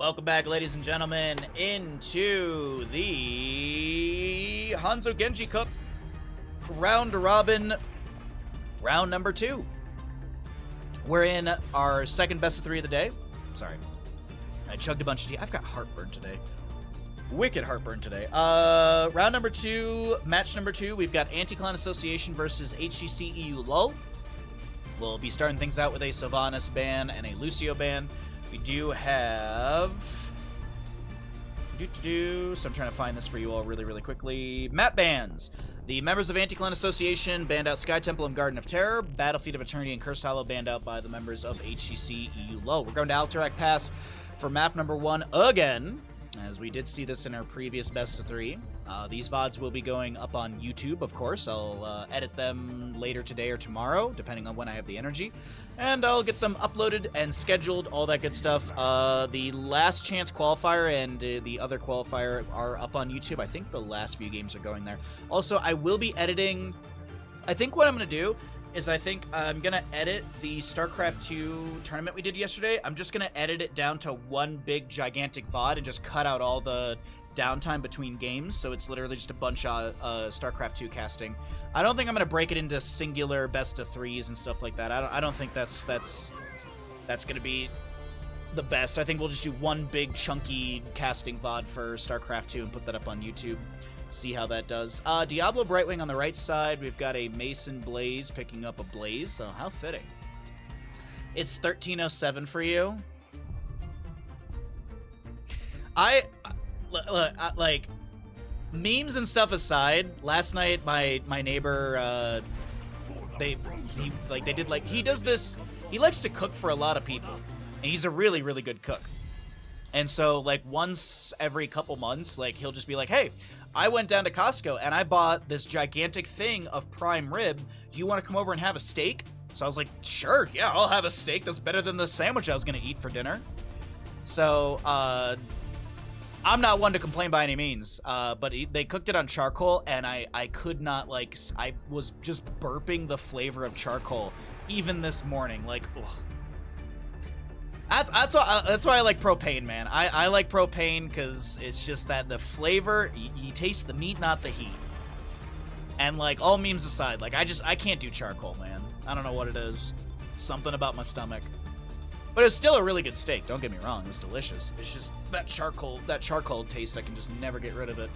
Welcome back, ladies and gentlemen, into the Hanzo Genji Cup round robin, round number 2. We're in our second best of 3 of the day. Sorry, I chugged a bunch of tea. I've got heartburn today. Wicked heartburn today. Round number 2, match number 2. We've got Anti-Clan Association versus HGCEULUL. We'll be starting things out with a Sylvanas ban and a Lucio ban. We do have... So I'm trying to find this for you all really quickly. Map bans. The members of Anti-Clan Association banned out Sky Temple and Garden of Terror. Battlefield of Eternity and Cursed Hollow banned out by the members of HGCEULUL. We're going to Alterac Pass for map number 1 again, as we did see this in our previous best of 3. These VODs will be going up on YouTube, of course. I'll edit them later today or tomorrow, depending on when I have the energy. And I'll get them uploaded and scheduled, all that good stuff. The last chance qualifier and the other qualifier are up on YouTube. I think the last few games are going there. Also, I will be editing... I think what I'm going to do is I'm going to edit the StarCraft 2 tournament we did yesterday. I'm just going to edit it down to one big, gigantic VOD and just cut out all the downtime between games, so it's literally just a bunch of StarCraft 2 casting. I don't think I'm going to break it into singular best of 3s and stuff like that. I don't think that's going to be the best. I think we'll just do one big, chunky casting VOD for StarCraft 2 and put that up on YouTube. See how that does. Diablo Brightwing on the right side. We've got a Mason Blaze picking up a Blaze, so how fitting. It's 1307 for you. Like, memes and stuff aside, last night my neighbor, he does this, he likes to cook for a lot of people, and he's a really good cook. And so, like, once every couple months, like, he'll just be like, hey, I went down to Costco and I bought this gigantic thing of prime rib. Do you want to come over and have a steak? So I was like, sure, yeah, I'll have a steak. That's better than the sandwich I was going to eat for dinner. So, I'm not one to complain by any means, but they cooked it on charcoal, and I could not, like, I was just burping the flavor of charcoal, even this morning, like, ugh. That's why I like propane, man. I like propane because it's just that the flavor, you taste the meat, not the heat. And, like, all memes aside, like, I can't do charcoal, man. I don't know what it is. Something about my stomach. But it was still a really good steak, don't get me wrong. It was delicious. It's just that charcoal taste, I can just never get rid of it.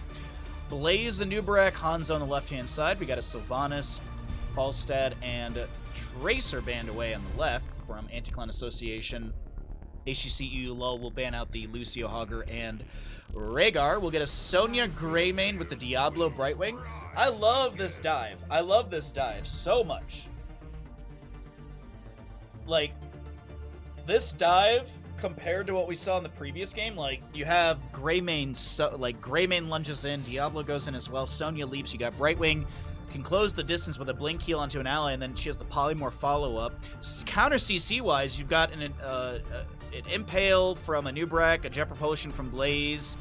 Blaze the Nubarak, Hanzo on the left-hand side. We got a Sylvanas, Falstad, and Tracer banned away on the left from Anti-Clan Association. HGCEULUL will ban out the Lucio Hogger and Rhaegar. We'll get a Sonya Greymane with the Diablo Brightwing. I love this dive. I love this dive so much. Like, this dive, compared to what we saw in the previous game, like, you have Greymane, Greymane lunges in, Diablo goes in as well, Sonya leaps, you got Brightwing, can close the distance with a blink heal onto an ally, and then she has the polymorph follow-up. Counter CC-wise, you've got an Impale from a Nubarak, a Jet Propulsion from Blaze.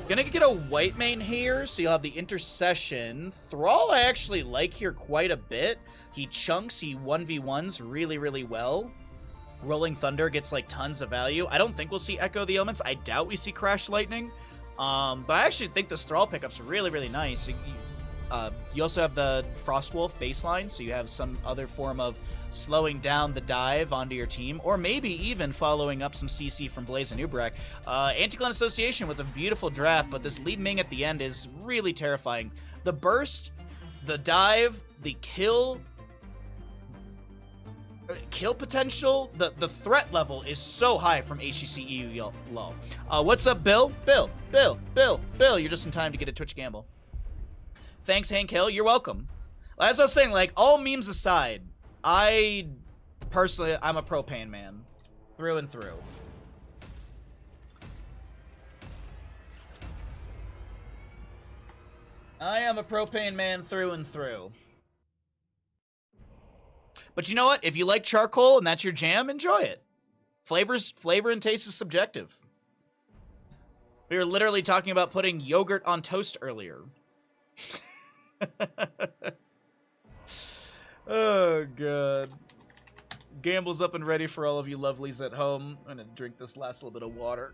Gonna get a Whitemane here, so you'll have the Intercession. Thrall I actually like here quite a bit. He chunks, he 1v1s really well. Rolling Thunder gets, like, tons of value. I don't think we'll see Echo of the Elements. I doubt we see Crash Lightning. But I actually think this Thrall pickup's really nice. You also have the Frostwolf baseline, so you have some other form of slowing down the dive onto your team, or maybe even following up some CC from Blaze and Nubarak. Anti-Clan Association with a beautiful draft, but this Li Ming at the end is really terrifying. The burst, the dive, the kill potential, the threat level is so high from HGCEULUL. What's up, Bill? Bill, you're just in time to get a Twitch gamble. Thanks, Hank Hill. You're welcome. As I was saying, like, all memes aside, I'm a propane man. Through and through. I am a propane man through and through. But you know what? If you like charcoal and that's your jam, enjoy it. Flavor and taste is subjective. We were literally talking about putting yogurt on toast earlier. Oh, God. Gamble's up and ready for all of you lovelies at home. I'm gonna drink this last little bit of water.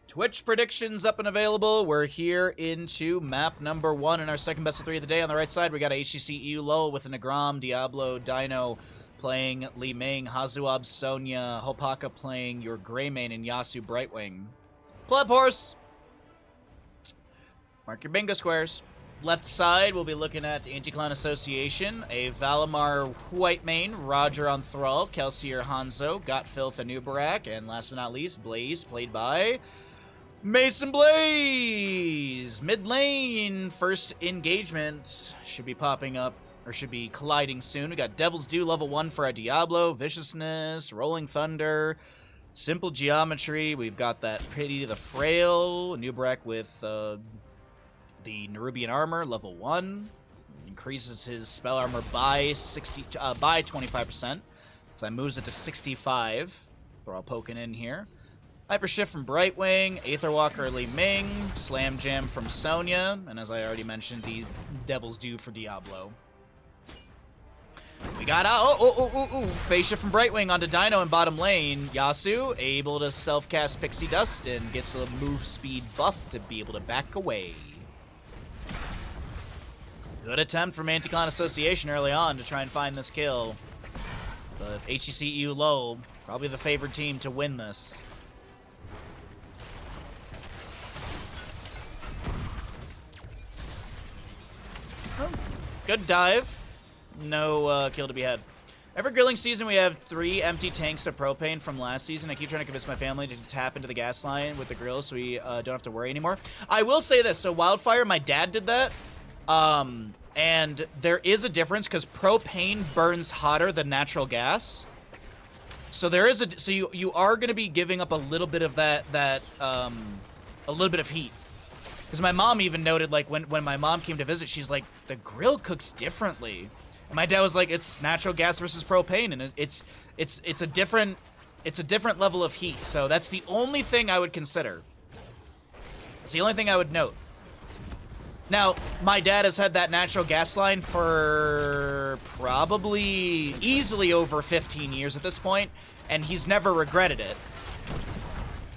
Twitch predictions up and available. We're here into map number 1 in our second best of 3 of the day. On the right side, we got HGCEULUL with a Nagram, Diablo, Dino playing Li Ming, Hazuab, Sonya, Hopaka playing your Greymane, and Yasu Brightwing. Pleb Horse! Mark your bingo squares. Left side, we'll be looking at Anti-Clan Association, a Valimar Whitemane, Roger on Thrall, Kelsier Hanzo, Gotfilth Anubarak, and last but not least, Blaze, played by Mason Blaze! Mid lane, first engagement should be popping up, or should be colliding soon. We got Devil's Due level 1 for our Diablo, Viciousness, Rolling Thunder, Simple Geometry. We've got that Pity the Frail, Anubarak with the Nerubian Armor, level 1. Increases his spell armor by 25%. So that moves it to 65. They're all poking in here. Hyper Shift from Brightwing, Aetherwalker Li Ming, Slam Jam from Sonya, and as I already mentioned, the Devil's Due for Diablo. We got Phase Shift from Brightwing onto Dino in bottom lane. Yasu able to self-cast Pixie Dust and gets a move speed buff to be able to back away. Good attempt from Anti-Clan Association early on to try and find this kill. But HGCEULUL, probably the favored team to win this. Oh, good dive. No kill to be had. Every grilling season, we have 3 empty tanks of propane from last season. I keep trying to convince my family to tap into the gas line with the grill so we don't have to worry anymore. I will say this. So Wildfire, my dad did that. And there is a difference because propane burns hotter than natural gas. So there is so you are going to be giving up a little bit of a little bit of heat. Because my mom even noted, like, when my mom came to visit, she's like, the grill cooks differently. And my dad was like, it's natural gas versus propane, and it's a different level of heat. So that's the only thing I would consider. It's the only thing I would note. Now, my dad has had that natural gas line for probably easily over 15 years at this point, and he's never regretted it.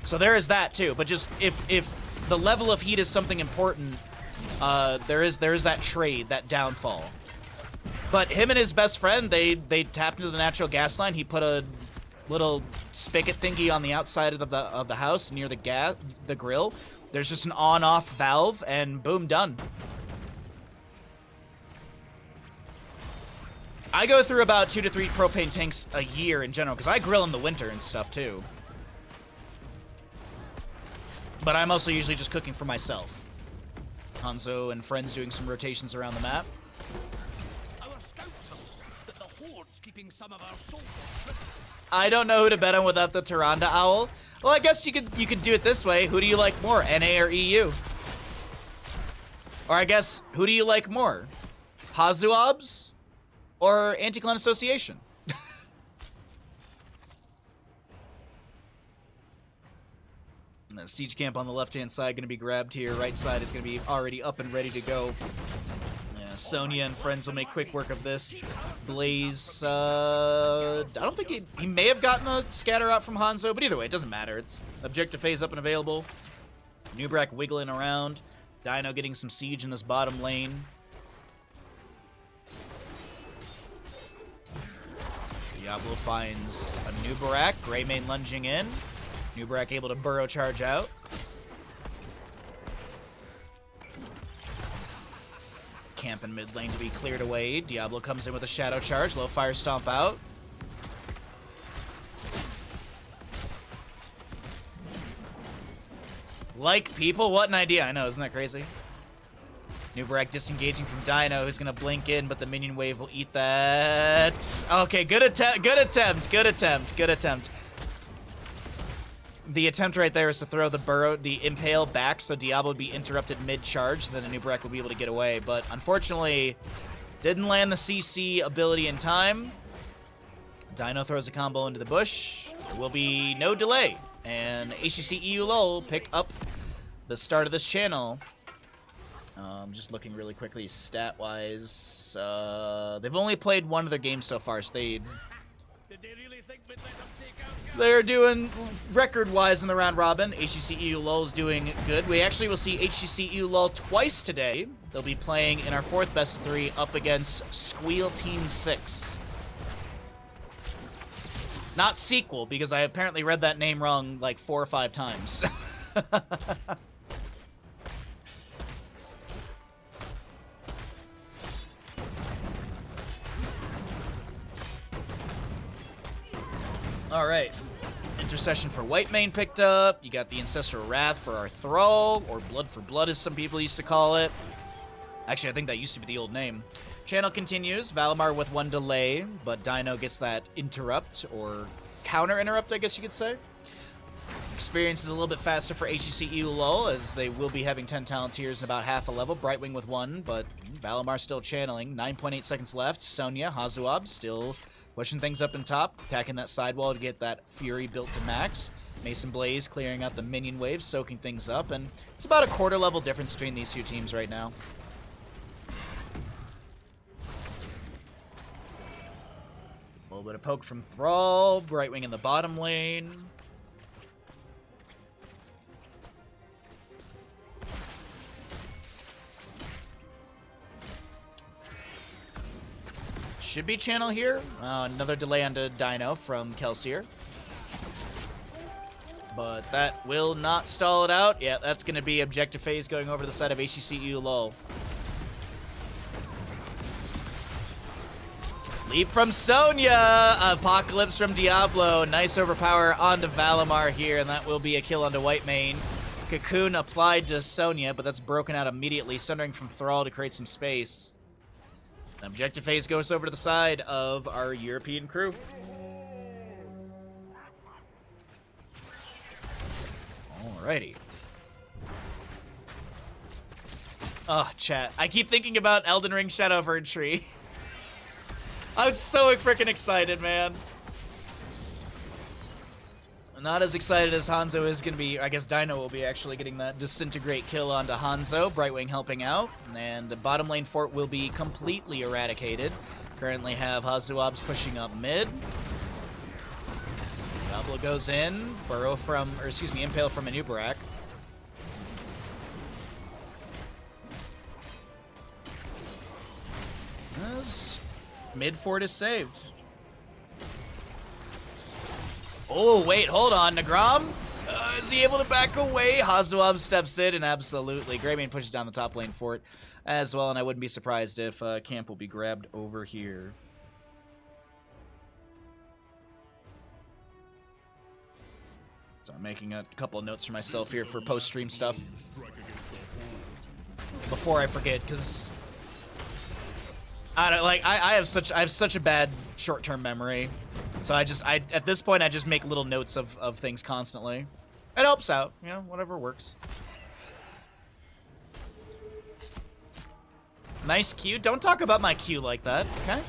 So there is that too. But just if the level of heat is something important, there is that trade, that downfall. But him and his best friend, they tapped into the natural gas line. He put a little spigot thingy on the outside of the house near the grill. There's just an on-off valve, and boom, done. I go through about 2 to 3 propane tanks a year in general, because I grill in the winter and stuff, too. But I'm also usually just cooking for myself. Hanzo and friends doing some rotations around the map. I don't know who to bet on without the Tyrande Owl. Well, I guess you could do it this way. Who do you like more, NA or EU? Or I guess, who do you like more? Hazuabs or Anti-Clan Association? The siege camp on the left-hand side going to be grabbed here. Right side is going to be already up and ready to go. Yeah, Sonya and friends will make quick work of this. Blaze, I don't think he may have gotten a scatter out from Hanzo, but either way, it doesn't matter. It's objective phase up and available. Anubarak wiggling around. Dino getting some siege in this bottom lane. Diablo finds Anubarak. Greymane lunging in. Anubarak able to burrow charge out. Camp in mid lane to be cleared away. Diablo comes in with a shadow charge. Low fire stomp out. Like people? What an idea. I know, isn't that crazy? Anubarak disengaging from Dino, who's going to blink in, but the minion wave will eat that. Okay, good attempt, good attempt, good attempt, good attempt. The attempt right there is to throw the impale back so Diablo would be interrupted mid-charge, then Anubarak will be able to get away. But unfortunately, didn't land the CC ability in time. Dino throws a combo into the bush. There will be no delay. And HGCEULUL will pick up the start of this channel. Just looking really quickly stat-wise. They've only played one of their games so far, so they're doing record-wise in the round robin. HGCEULUL is doing good. We actually will see HGCEULUL twice today. They'll be playing in our 4th best of 3 up against Squeal Team 6. Not sequel, because I apparently read that name wrong like 4 or 5 times. All right. Intercession for Whitemane picked up. You got the Ancestral Wrath for our Thrall, or Blood for Blood as some people used to call it. Actually, I think that used to be the old name. Channel continues. Valimar with 1 delay, but Dino gets that interrupt, or counter-interrupt, I guess you could say. Experience is a little bit faster for HGCEULUL, as they will be having 10 talent tiers in about half a level. Brightwing with 1, but Valimar still channeling. 9.8 seconds left. Sonya, Hazuab still pushing things up in top, attacking that sidewall to get that Fury built to max. Mason Blaze clearing out the minion waves, soaking things up, and it's about a quarter level difference between these two teams right now. A little bit of poke from Thrall, Brightwing in the bottom lane. Should be channel here. Another delay onto Dino from Kelsier. But that will not stall it out. Yeah, that's going to be objective phase going over to the side of HGCEULUL. Leap from Sonya! Apocalypse from Diablo. Nice overpower onto Valimar here, and that will be a kill onto Whitemane. Cocoon applied to Sonya, but that's broken out immediately, sundering from Thrall to create some space. Objective phase goes over to the side of our European crew. Alrighty. Oh, chat. I keep thinking about Elden Ring Shadowverd Tree. I'm so freaking excited, man. Not as excited as Hanzo is going to be. I guess Dino will be actually getting that disintegrate kill onto Hanzo. Brightwing helping out. And the bottom lane fort will be completely eradicated. Currently have Hazuabs pushing up mid. Diablo goes in. Burrow from, or excuse me, Impale from Anubarak. Mid fort is saved. Oh, wait, hold on. Nagram? Is he able to back away? Hazuab steps in, and absolutely. Greymane pushes down the top lane fort as well, and I wouldn't be surprised if camp will be grabbed over here. So I'm making a couple of notes for myself here for post-stream stuff. Before I forget, because I don't like I have such a bad short-term memory. So at this point I just make little notes of things constantly. It helps out, you know, whatever works. Nice Q. Don't talk about my Q like that, okay?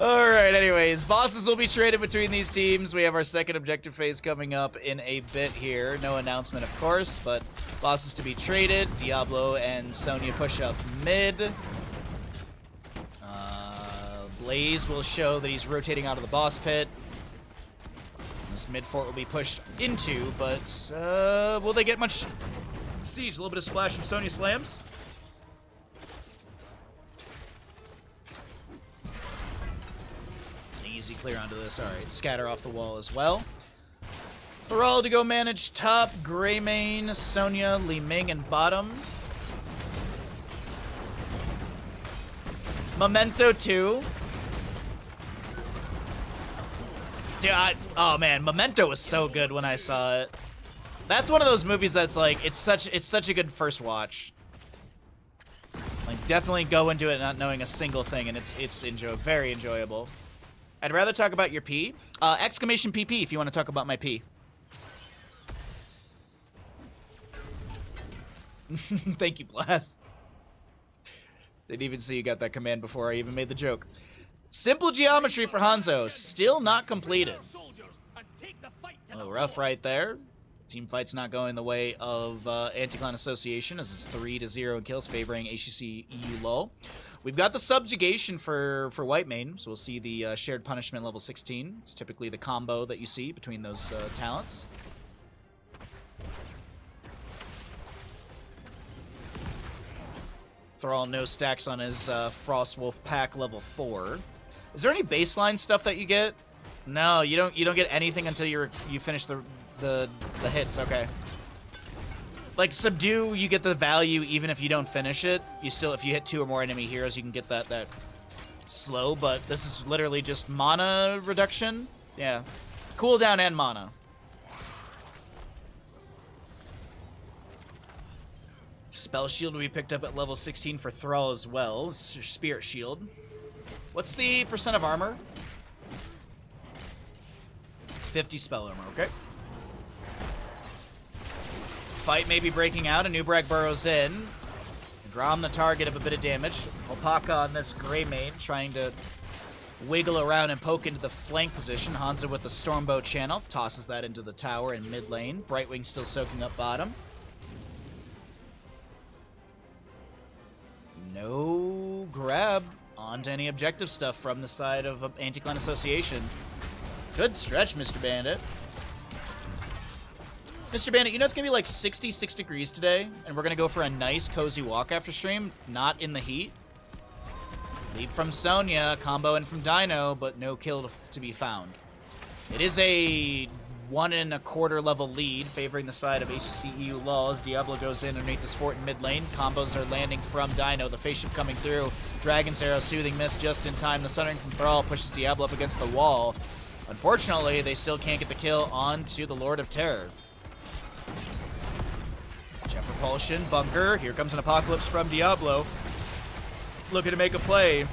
Alright, anyways, bosses will be traded between these teams. We have our second objective phase coming up in a bit here. No announcement, of course, but bosses to be traded. Diablo and Sonya push up mid. Blaze will show that he's rotating out of the boss pit. This mid fort will be pushed into, but will they get much siege? A little bit of splash from Sonya slams. Easy clear onto this. Alright, scatter off the wall as well. Thrall to go manage top. Greymane, Sonya, Li Ming, and bottom. Memento 2. Dude, oh man, Memento was so good when I saw it. That's one of those movies that's like, it's such a good first watch. Like, definitely go into it not knowing a single thing, and it's very enjoyable. I'd rather talk about your P. Exclamation PP if you want to talk about my P. Thank you, Blast. Didn't even see you got that command before I even made the joke. Simple geometry for Hanzo, still not completed. A little rough right there. Team fight's not going the way of Anti-Clan Association, as it's 3-0 in kills, favoring HGCEULUL. We've got the subjugation for White Main, so we'll see the shared punishment level 16. It's typically the combo that you see between those talents. Thrall no stacks on his Frostwolf pack level 4. Is there any baseline stuff that you get? No, you don't get anything until you finish the hits. Okay. Like subdue, you get the value even if you don't finish it. You still, if you hit 2 or more enemy heroes, you can get that slow. But this is literally just mana reduction. Yeah, cooldown and mana. Spell shield we picked up at level 16 for Thrall as well. Spirit shield. What's the percent of armor? 50 spell armor, okay. Fight may be breaking out, and Nubrak burrows in. Grom the target of a bit of damage. Alpaca on this Grey Mane, trying to wiggle around and poke into the flank position. Hanzo with the Stormbow channel, tosses that into the tower in mid lane. Brightwing still soaking up bottom. No grab onto any objective stuff from the side of Anti-Clan Association. Good stretch, Mr. Bandit. Mr. Bandit, you know it's going to be like 66 degrees today, and we're going to go for a nice, cozy walk after stream, not in the heat. Leap from Sonya, combo in from Dino, but no kill to be found. It is a 1 1/4 level lead, favoring the side of HGCEULUL as Diablo goes in underneath this fort in mid lane. Combos are landing from Dino, the face shift coming through. Dragon's Arrow, soothing miss just in time. The Sundering from Thrall pushes Diablo up against the wall. Unfortunately, they still can't get the kill onto the Lord of Terror. Jet propulsion, bunker. Here comes an apocalypse from Diablo. Looking to make a play,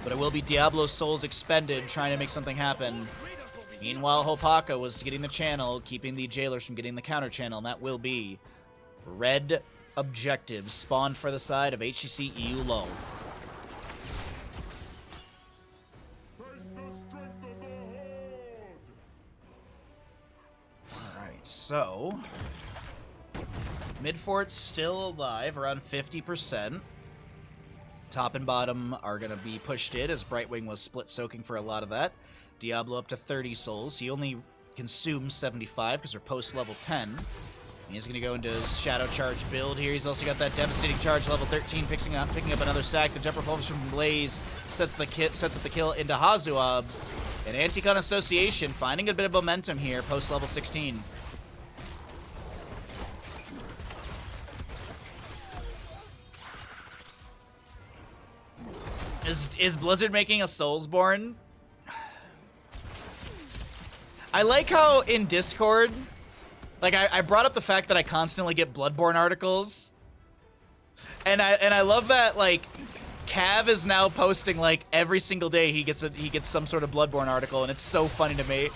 but it will be Diablo's souls expended, trying to make something happen. Meanwhile, Hopaka was getting the channel, keeping the jailers from getting the counter channel, and that will be red objectives spawned for the side of HGCEULUL. Alright, so mid fort's still alive, around 50%. Top and bottom are going to be pushed in, as Brightwing was split soaking for a lot of that. Diablo up to 30 souls. He only consumes 75 because we're post level 10. He's going to go into his Shadow Charge build here. He's also got that Devastating Charge level 13, picking up another stack. The Jet Propulsion from Blaze sets up the kill into Hazuabs. And Anti-Clan Association finding a bit of momentum here post level 16. Is Blizzard making a Soulsborne? I like how in Discord, like I brought up the fact that I constantly get Bloodborne articles, and I love that like Cav is now posting like every single day he gets some sort of Bloodborne article, and it's so funny to me.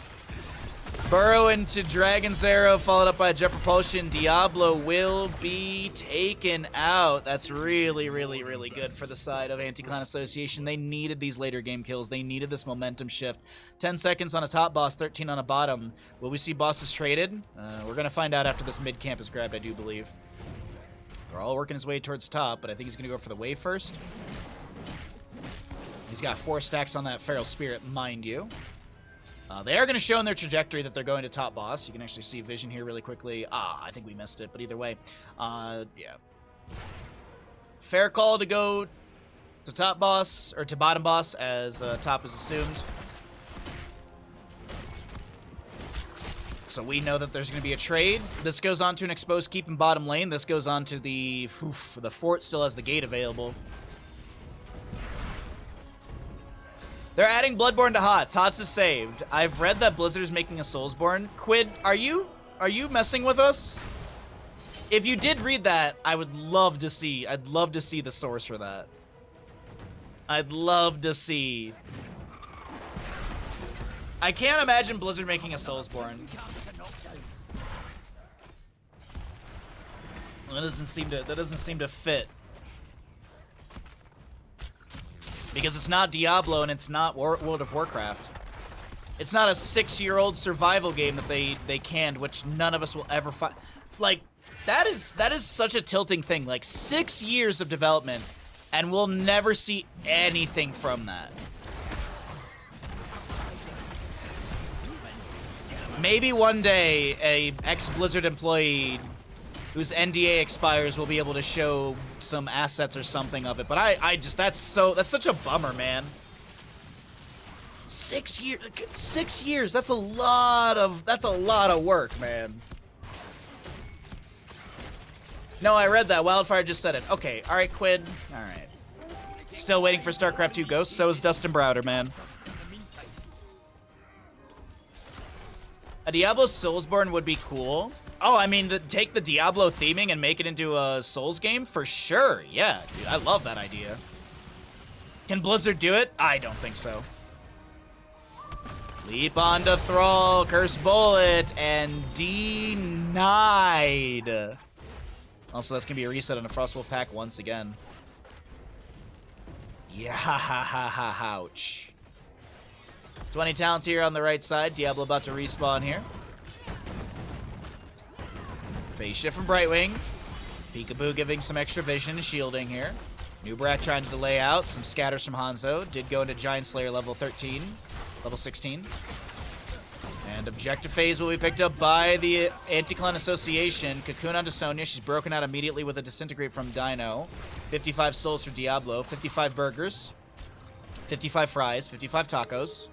Burrow into Dragon's Arrow, followed up by a Jet Propulsion. Diablo will be taken out. That's really, really, really good for the side of Anti-Clan Association. They needed these later game kills. They needed this momentum shift. 10 seconds on a top boss, 13 on a bottom. Will we see bosses traded? We're going to find out after this mid-camp is grabbed, I do believe. They're all working his way towards top, but I think he's going to go for the wave first. He's got 4 stacks on that Feral Spirit, mind you. They are going to show in their trajectory that they're going to top boss. You can actually see vision here really quickly. I think we missed it, but either way. Yeah. Fair call to go to top boss, or to bottom boss, as top is assumed. So we know that there's going to be a trade. This goes on to an exposed keep in bottom lane. This goes on to the fort still has the gate available. They're adding Bloodborne to HOTS. HOTS is saved. I've read that Blizzard is making a Soulsborne. Quid, are you messing with us? If you did read that, I'd love to see the source for that. I'd love to see. I can't imagine Blizzard making a Soulsborne. That doesn't seem to fit. Because it's not Diablo and it's not World of Warcraft. It's not a 6-year-old survival game that they canned, which none of us will ever find. Like, that is such a tilting thing. Like, 6 years of development, and we'll never see anything from that. Maybe one day a ex-Blizzard employee whose NDA expires will be able to show some assets or something of it. But I just that's such a bummer, man. 6 years. 6 years. That's a lot of work, man. No, I read that. Wildfire just said it. Okay. All right, Quid. All right. Still waiting for StarCraft 2 Ghosts. So is Dustin Browder, man. A Diablo Soulsborne would be cool. Oh, I mean, take the Diablo theming and make it into a Souls game? For sure. Yeah, dude. I love that idea. Can Blizzard do it? I don't think so. Leap onto Thrall, Curse Bullet, and denied. Also, that's going to be a reset on a Frostwolf pack once again. Yeah, ha ha ha ha, ouch. 20 talent here on the right side. Diablo about to respawn here. Phase shift from Brightwing. Peekaboo giving some extra vision, shielding here. New Brat trying to delay out. Some scatters from Hanzo. Did go into Giant Slayer level 13. Level 16. And objective phase will be picked up by the Anti-Clan Association. Cocoon onto Sonya. She's broken out immediately with a Disintegrate from Dino. 55 souls for Diablo. 55 burgers. 55 fries. 55 tacos.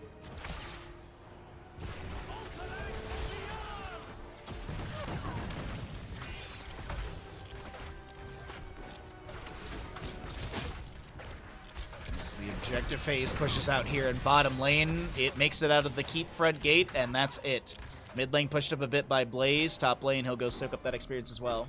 Objective phase pushes out here in bottom lane. It makes it out of the keep front gate, and that's it. Mid lane pushed up a bit by Blaze. Top lane, he'll go soak up that experience as well.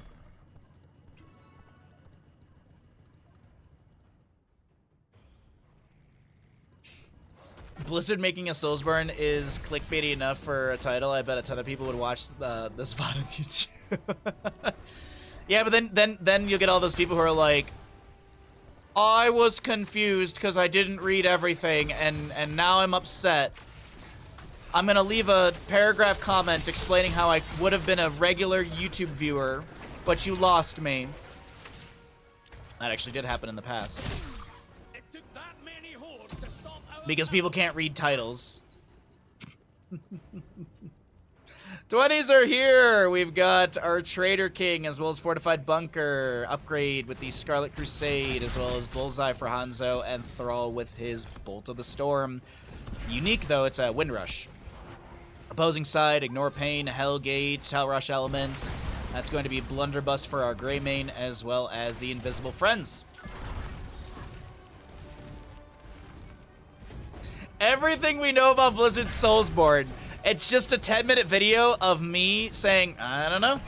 Blizzard making a Soulsborne is clickbaity enough for a title. I bet a ton of people would watch this VOD on YouTube. Yeah, but then you'll get all those people who are like, I was confused because I didn't read everything, and now I'm upset. I'm going to leave a paragraph comment explaining how I would have been a regular YouTube viewer, but you lost me. That actually did happen in the past. Because people can't read titles. 20s are here. We've got our Trader King as well as Fortified Bunker upgrade with the Scarlet Crusade, as well as Bullseye for Hanzo and Thrall with his Bolt of the Storm. Unique though, it's a Wind Rush. Opposing side, Ignore Pain, Hellgate, Hell Rush elements. That's going to be Blunderbuss for our Grey Main as well as the Invisible Friends. Everything we know about Blizzard's Soulsborne. It's just a 10-minute video of me saying, I don't know.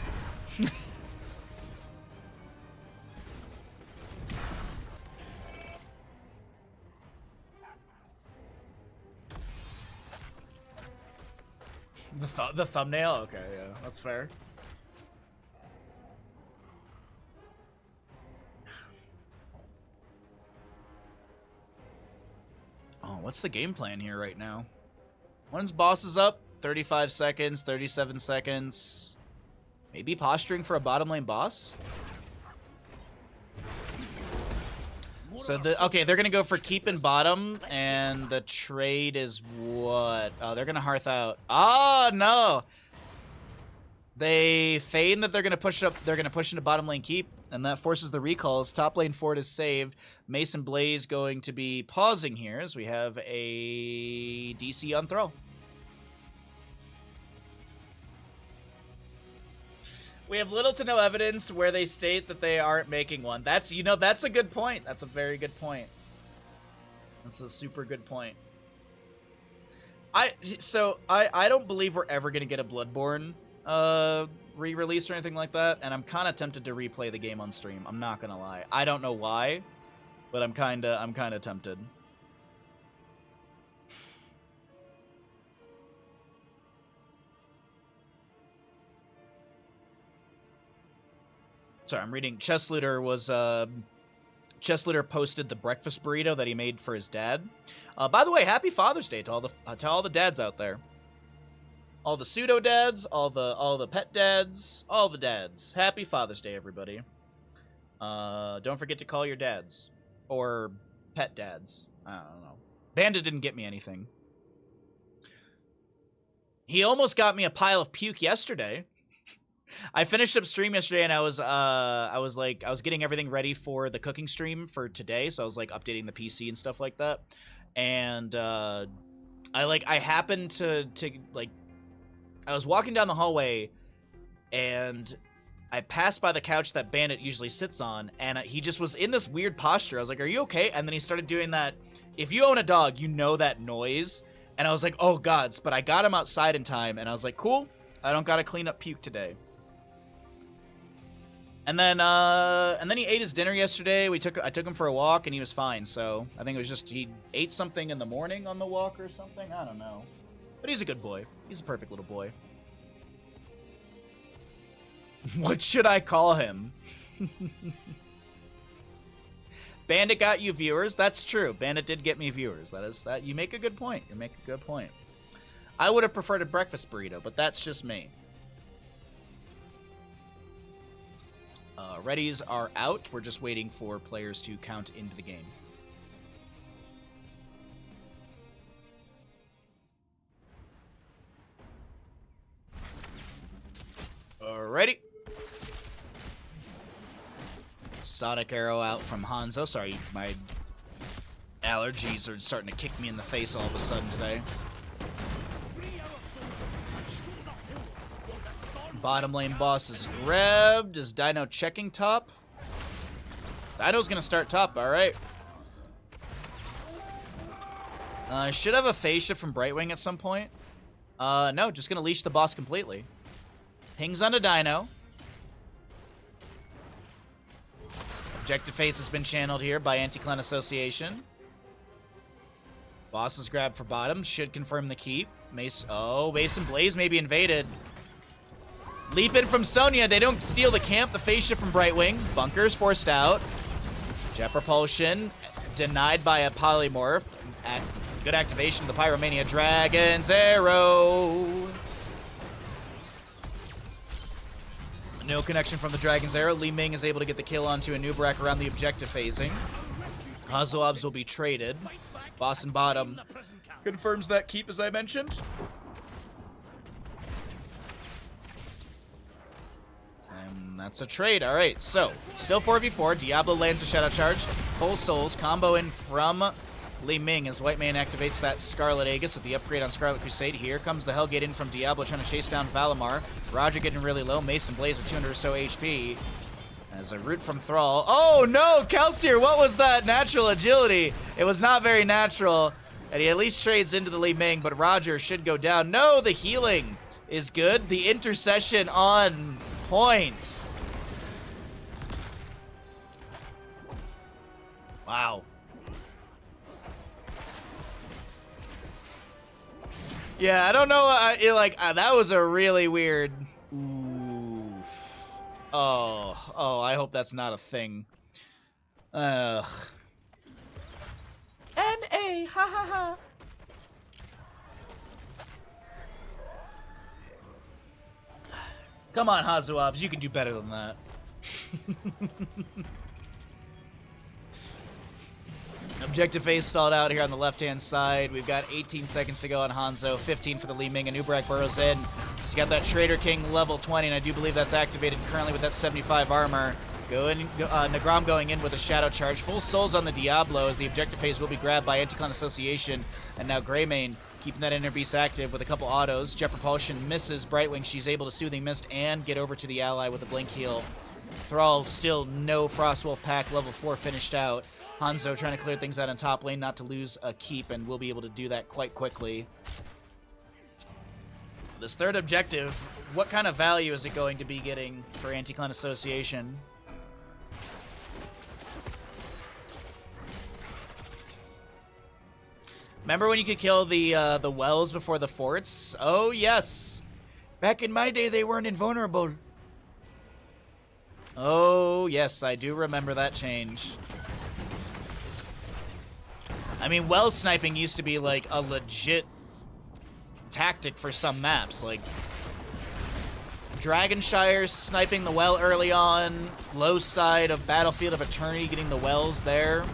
The thumbnail? Okay, yeah, that's fair. Oh, what's the game plan here right now? One's boss is up. 35 seconds, 37 seconds. Maybe posturing for a bottom lane boss? So, okay, they're going to go for keep in bottom, and the trade is what? Oh, they're going to hearth out. Oh, no! They feign that they're going to push up, they're going to push into bottom lane keep, and that forces the recalls. Top lane fort is saved. Mason Blaze going to be pausing here as we have a DC on Thrall. We have little to no evidence where they state that they aren't making one. That's, you know, that's a good point. That's a very good point. That's a super good point. I don't believe we're ever going to get a Bloodborne re-release or anything like that, and I'm kind of tempted to replay the game on stream. I'm not going to lie. I don't know why, but I'm kind of tempted. Sorry, I'm reading. Chess Looter was Chest Looter posted the breakfast burrito that he made for his dad. By the way, happy Father's Day to all the dads out there. All the pseudo dads, all the pet dads, all the dads. Happy Father's Day, everybody. Don't forget to call your dads or pet dads. I don't know. Bandit didn't get me anything. He almost got me a pile of puke yesterday. I finished up stream yesterday, and I was getting everything ready for the cooking stream for today. So I was like updating the PC and stuff like that. And I happened to I was walking down the hallway, and I passed by the couch that Bandit usually sits on, and he just was in this weird posture. I was like, "Are you okay?" And then he started doing that. If you own a dog, you know that noise. And I was like, "Oh gods!" But I got him outside in time, and I was like, "Cool. I don't gotta clean up puke today." And then he ate his dinner yesterday. I took him for a walk, and he was fine. So I think it was just he ate something in the morning on the walk or something. I don't know. But he's a good boy. He's a perfect little boy. What should I call him? Bandit got you viewers. That's true. Bandit did get me viewers. That. You make a good point. You make a good point. I would have preferred a breakfast burrito, but that's just me. Readies are out. We're just waiting for players to count into the game. Alrighty. Sonic Arrow out from Hanzo. Sorry, my allergies are starting to kick me in the face all of a sudden today. Bottom lane boss is grabbed. Is Dino checking top? Dino's gonna start top, alright. Should have a phase shift from Brightwing at some point. No, just gonna leash the boss completely. Pings onto Dino. Objective phase has been channeled here by Anti-Clan Association. Boss is grabbed for bottom. Should confirm the keep. Mace and Blaze may be invaded. Leap in from Sonya. They don't steal the camp. The phase shift from Brightwing. Bunkers forced out. Jet propulsion denied by a polymorph. Good activation of the Pyromania. Dragon's Arrow. No connection from the Dragon's Arrow. Li Ming is able to get the kill onto a Nubrak around the objective phasing. Hazoabs will be traded. Boss and bottom confirms that keep, as I mentioned. And that's a trade. All right, so still 4v4. Diablo lands a Shadow Charge. Full Souls combo in from Li Ming as White Man activates that Scarlet Aegis with the upgrade on Scarlet Crusade. Here comes the Hellgate in from Diablo trying to chase down Valimar. Roger getting really low. Mason Blaze with 200 or so HP. As a root from Thrall. Oh no, Kelsier, what was that? Natural agility. It was not very natural. And he at least trades into the Li Ming, but Roger should go down. No, the healing is good. The intercession on point. Wow. Yeah, I don't know. That was a really weird. Oof. Oh, I hope that's not a thing. Ugh. N-A, ha ha ha. Come on, Hazuabs, you can do better than that. Objective phase stalled out here on the left-hand side. We've got 18 seconds to go on Hanzo, 15 for the Li Ming, and Nubrak burrows in. He's got that Trader King level 20, and I do believe that's activated currently with that 75 armor. Nagram going in with a Shadow Charge. Full Souls on the Diablo as the objective phase will be grabbed by Anti-Clan Association, and now Greymane keeping that Inner Beast active with a couple autos. Jet Propulsion misses Brightwing. She's able to Soothing Mist and get over to the ally with a Blink Heal. Thrall still no Frostwolf pack, level 4 finished out. Hanzo trying to clear things out in top lane, not to lose a keep, and we'll be able to do that quite quickly. This third objective, what kind of value is it going to be getting for Anti-Clan Association? Remember when you could kill the wells before the forts? Oh, yes. Back in my day, they weren't invulnerable. Oh, yes, I do remember that change. I mean, well sniping used to be like a legit tactic for some maps. Like Dragonshire sniping the well early on, low side of Battlefield of Eternity getting the wells there.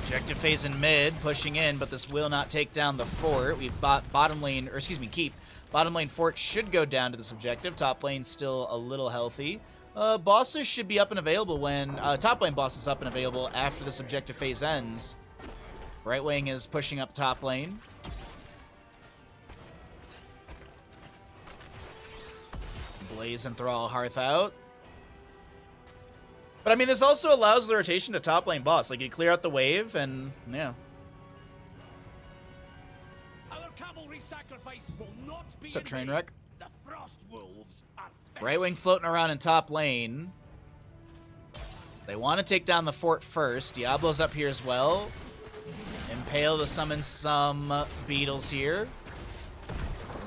Objective phase in mid, pushing in, but this will not take down the fort. We've bought bottom lane, or excuse me, keep. Bottom lane fort should go down to this objective. Top lane still a little healthy. Bosses should be up and available when... top lane boss is up and available after this objective phase ends. Right wing is pushing up top lane. Blaze and Thrall Hearth out. But, I mean, this also allows the rotation to top lane boss. Like, you clear out the wave, and, yeah. Our cavalry sacrifice will not be What's up, Trainwreck? The frost wolves are Right wing floating around in top lane. They want to take down the fort first. Diablo's up here as well. Impale to summon some beetles here.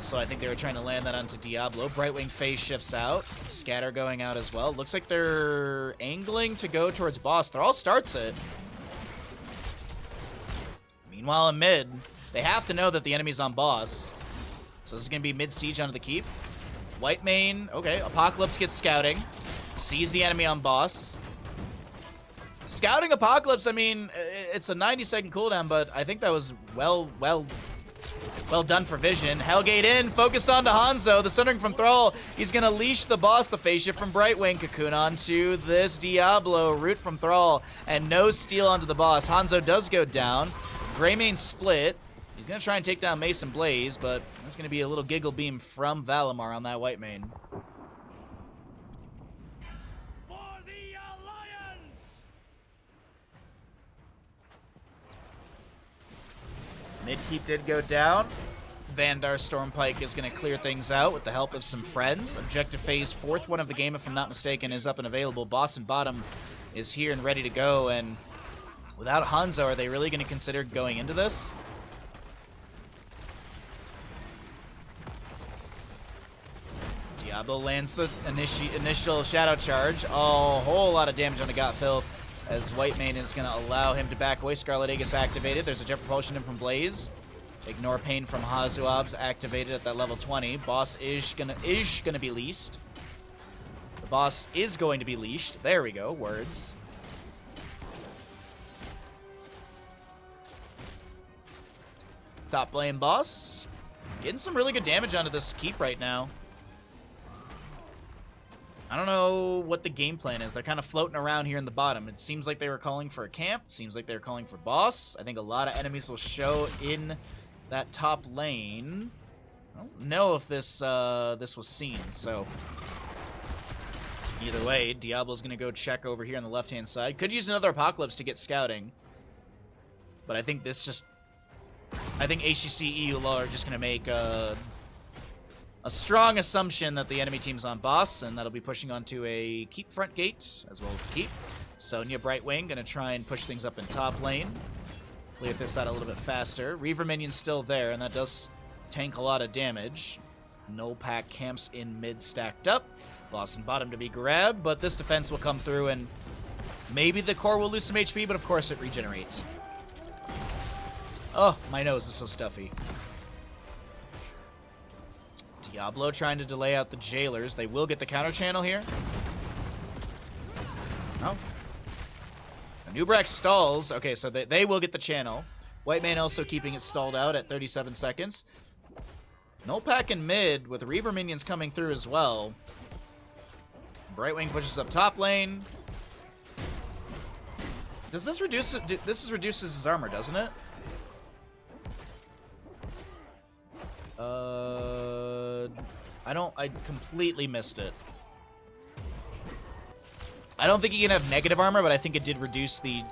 So I think they were trying to land that onto Diablo. Brightwing phase shifts out. Scatter going out as well. Looks like they're angling to go towards boss. Thrall starts it. Meanwhile, in mid, they have to know that the enemy's on boss. So this is going to be mid-siege onto the keep. White main. Okay, Apocalypse gets scouting. Sees the enemy on boss. Scouting Apocalypse, I mean, it's a 90-second cooldown, but I think that was well done for Vision. Hellgate in, focused onto Hanzo. The Sundering from Thrall. He's going to leash the boss, the phase shift from Brightwing. Cocoon onto this Diablo. Root from Thrall. And no steal onto the boss. Hanzo does go down. Greymane split. He's going to try and take down Mason Blaze, but there's going to be a little giggle beam from Valimar on that white main. for the Alliance! Mid-keep did go down. Vandar Stormpike is going to clear things out with the help of some friends. Objective phase, fourth one of the game, if I'm not mistaken, is up and available. Boss and bottom is here and ready to go, and without Hanzo, are they really going to consider going into this? Diablo lands the initial Shadow Charge. Oh, a whole lot of damage on the Got Filth, as White Mane is going to allow him to back away. Scarlet Aegis activated. There's a Jet Propulsion in from Blaze. Ignore Pain from Hazuab's activated at that level 20. Boss is gonna be leashed. The boss is going to be leashed. There we go. Words. Top lane boss. Getting some really good damage onto this keep right now. I don't know what the game plan is. They're kind of floating around here in the bottom. It seems like they were calling for a camp. It seems like they were calling for boss. I think a lot of enemies will show in that top lane. I don't know if this was seen, so either way, Diablo's going to go check over here on the left-hand side. Could use another Apocalypse to get scouting, but I think HGCEULUL are just going to make a strong assumption that the enemy team's on boss, and that'll be pushing onto a keep front gate, as well as the keep. Sonya Brightwing going to try and push things up in top lane. Clear this out a little bit faster. Reaver Minion's still there, and that does tank a lot of damage. No pack camps in mid stacked up. Boss and bottom to be grabbed, but this defense will come through, and maybe the core will lose some HP, but of course it regenerates. Oh, my nose is so stuffy. Diablo trying to delay out the jailers. They will get the counter channel here. Oh. Nubrak stalls. Okay, so they will get the channel. White Man also keeping it stalled out at 37 seconds. No pack in mid with Reaver minions coming through as well. Brightwing pushes up top lane. Does this reduce it? This reduces his armor, doesn't it? I completely missed it. I don't think he can have negative armor, but I think it did reduce the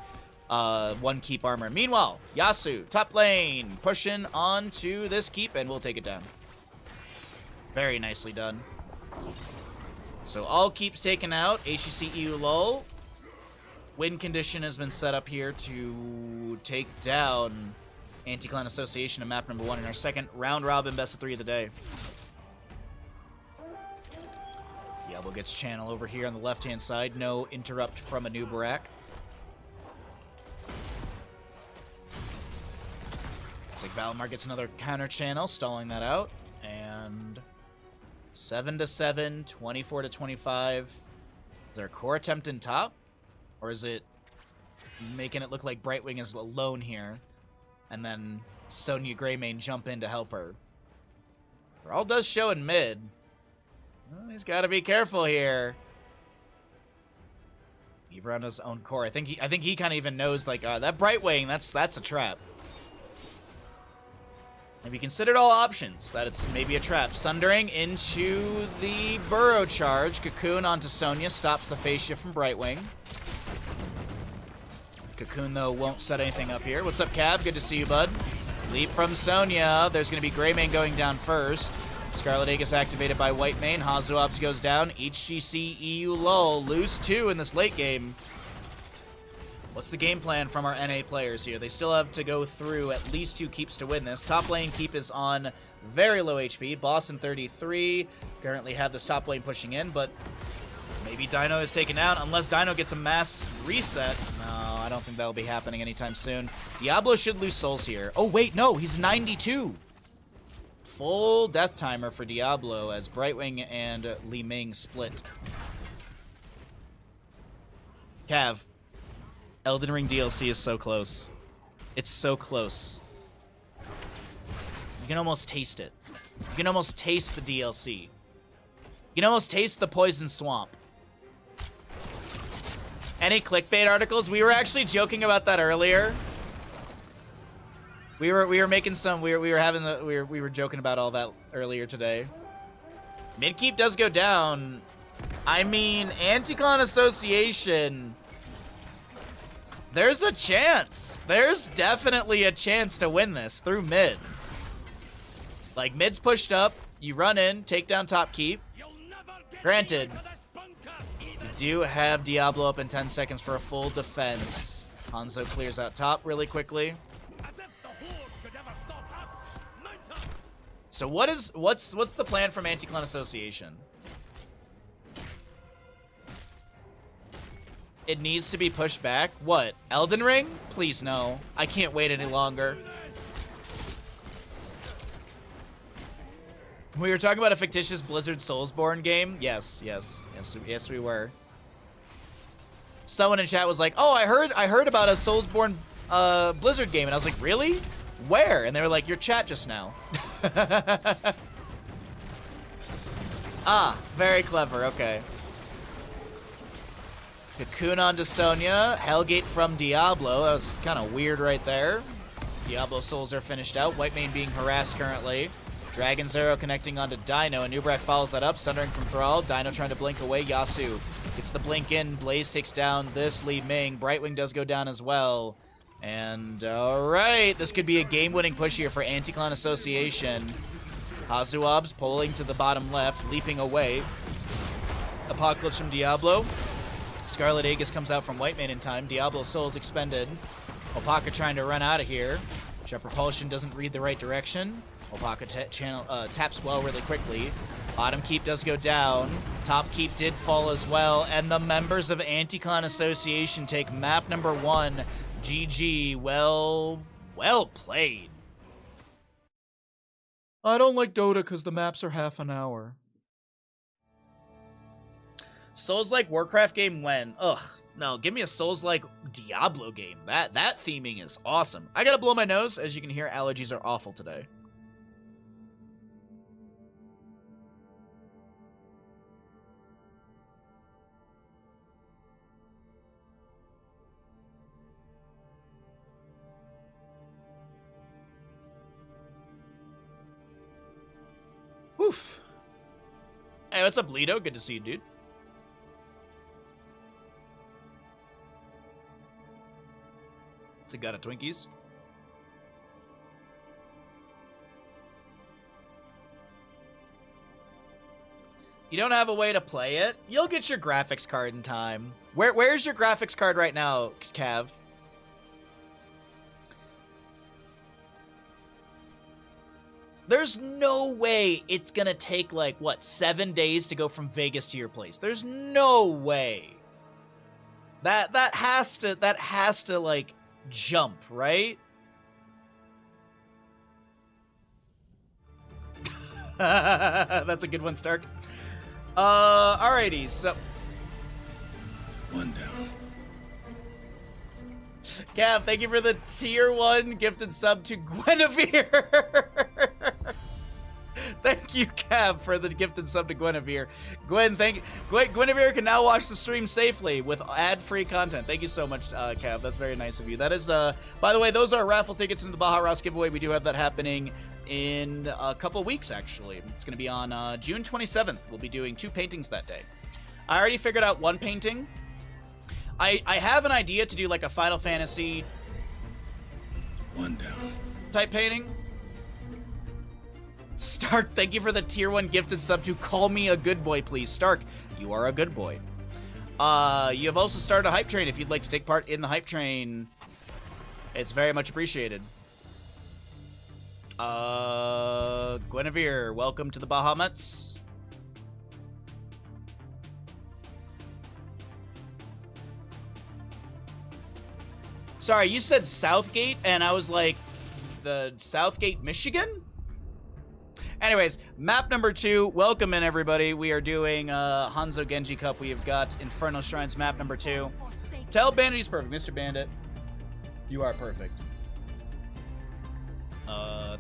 one keep armor. Meanwhile, Yasuo, top lane, pushing onto this keep, and we'll take it down. Very nicely done. So all keeps taken out. HGCEULUL. Win condition has been set up here to take down Anti-Clan Association in map number 1 in our second round-robin best of 3 of the day. Diablo gets channel over here on the left-hand side. No interrupt from a new Barak. Looks like Valimar gets another counter channel, stalling that out. And 7-7, 24-25. Is there a core attempt in top? Or is it making it look like Brightwing is alone here? And then Sonya Greymane jump in to help her. Thrall does show in mid. Well, he's got to be careful here. Even on his own core. I think he kind of even knows, like, that Brightwing, that's a trap. Have you considered all options that it's maybe a trap? Sundering into the burrow charge. Cocoon onto Sonya stops the phase shift from Brightwing. Cocoon, though, won't set anything up here. What's up, Cab? Good to see you, bud. Leap from Sonya. There's going to be Greymane going down first. Scarlet Aegis activated by Whitemane. Hazuabs goes down. HGCEULUL. Lose 2 in this late game. What's the game plan from our NA players here? They still have to go through at least 2 keeps to win this. Top lane keep is on very low HP. Boston 33. Currently have this top lane pushing in, but maybe Dino is taken out unless Dino gets a mass reset. No, I don't think that'll be happening anytime soon. Diablo should lose souls here. Oh, wait, no, he's 92. Full death timer for Diablo as Brightwing and Li Ming split. Cav. Elden Ring DLC is so close. It's so close. You can almost taste it. You can almost taste the DLC. You can almost taste the Poison Swamp. Any clickbait articles? We were actually joking about that earlier. We were making some we were joking about all that earlier today. Midkeep does go down. I mean, Anti-Clan Association. There's a chance. There's definitely a chance to win this through mid. Like, mid's pushed up. You run in, take down top keep. Granted, you do have Diablo up in 10 seconds for a full defense. Hanzo clears out top really quickly. So what's the plan from Anti-Clan Association? It needs to be pushed back. What? Elden Ring? Please no. I can't wait any longer. We were talking about a fictitious Blizzard Soulsborne game. Yes, we were. Someone in chat was like, "Oh, I heard about a Soulsborne Blizzard game," and I was like, "Really? Where?" And they were like, "Your chat just now." Ah, very clever. Okay. Cocoon onto Sonya. Hellgate from Diablo. That was kind of weird right there. Diablo souls are finished out. Whitemane being harassed currently. Dragon's Arrow connecting onto Dino, and Nubrak follows that up, sundering from Thrall. Dino trying to blink away. Yasu gets the blink in. Blaze takes down this Li Ming. Brightwing does go down as well. And alright, this could be a game-winning push here for Anti-Clan Association. Hazuabs pulling to the bottom left, leaping away. Apocalypse from Diablo. Scarlet Aegis comes out from Whitemane in time. Diablo souls expended. Opaka trying to run out of here. Jet Propulsion doesn't read the right direction. Opaka taps well really quickly. Bottom keep does go down. Top keep did fall as well. And the members of Anti-Clan Association take map number 1. GG. Well played. I don't like Dota because the maps are half an hour. Souls-like Warcraft game when? Ugh. No, give me a Souls-like Diablo game. That theming is awesome. I gotta blow my nose. As you can hear, allergies are awful today. Woof. Hey, what's up, Lido? Good to see you, dude. What's it got at Twinkies? You don't have a way to play it? You'll get your graphics card in time. Where's your graphics card right now, Cav? There's no way it's gonna take, like, what, 7 days to go from Vegas to your place. There's no way. That has to, like, jump, right? That's a good one, Stark. Alrighty, so... One down. Cav, thank you for the tier 1 gifted sub to Guinevere. Thank you, Cav, for the gifted sub to Guinevere. Guinevere can now watch the stream safely with ad-free content. Thank you so much, Cav. That's very nice of you. That is, by the way, those are raffle tickets into the Baja Ross giveaway. We do have that happening in a couple weeks, actually. It's going to be on June 27th. We'll be doing 2 paintings that day. I already figured out 1 painting. I have an idea to do, like, a Final Fantasy... One down. ...type painting. Stark, thank you for the tier 1 gifted sub to Call Me a Good Boy, please. Stark, you are a good boy. You have also started a hype train. If you'd like to take part in the hype train, it's very much appreciated. Guinevere, welcome to the Bahamuts. Sorry, you said Southgate, and I was like, the Southgate, Michigan? Anyways, map number 2. Welcome in, everybody. We are doing Hanzo Genji Cup. We have got Infernal Shrines map number 2. Tell Bandit he's perfect. Mr. Bandit, you are perfect.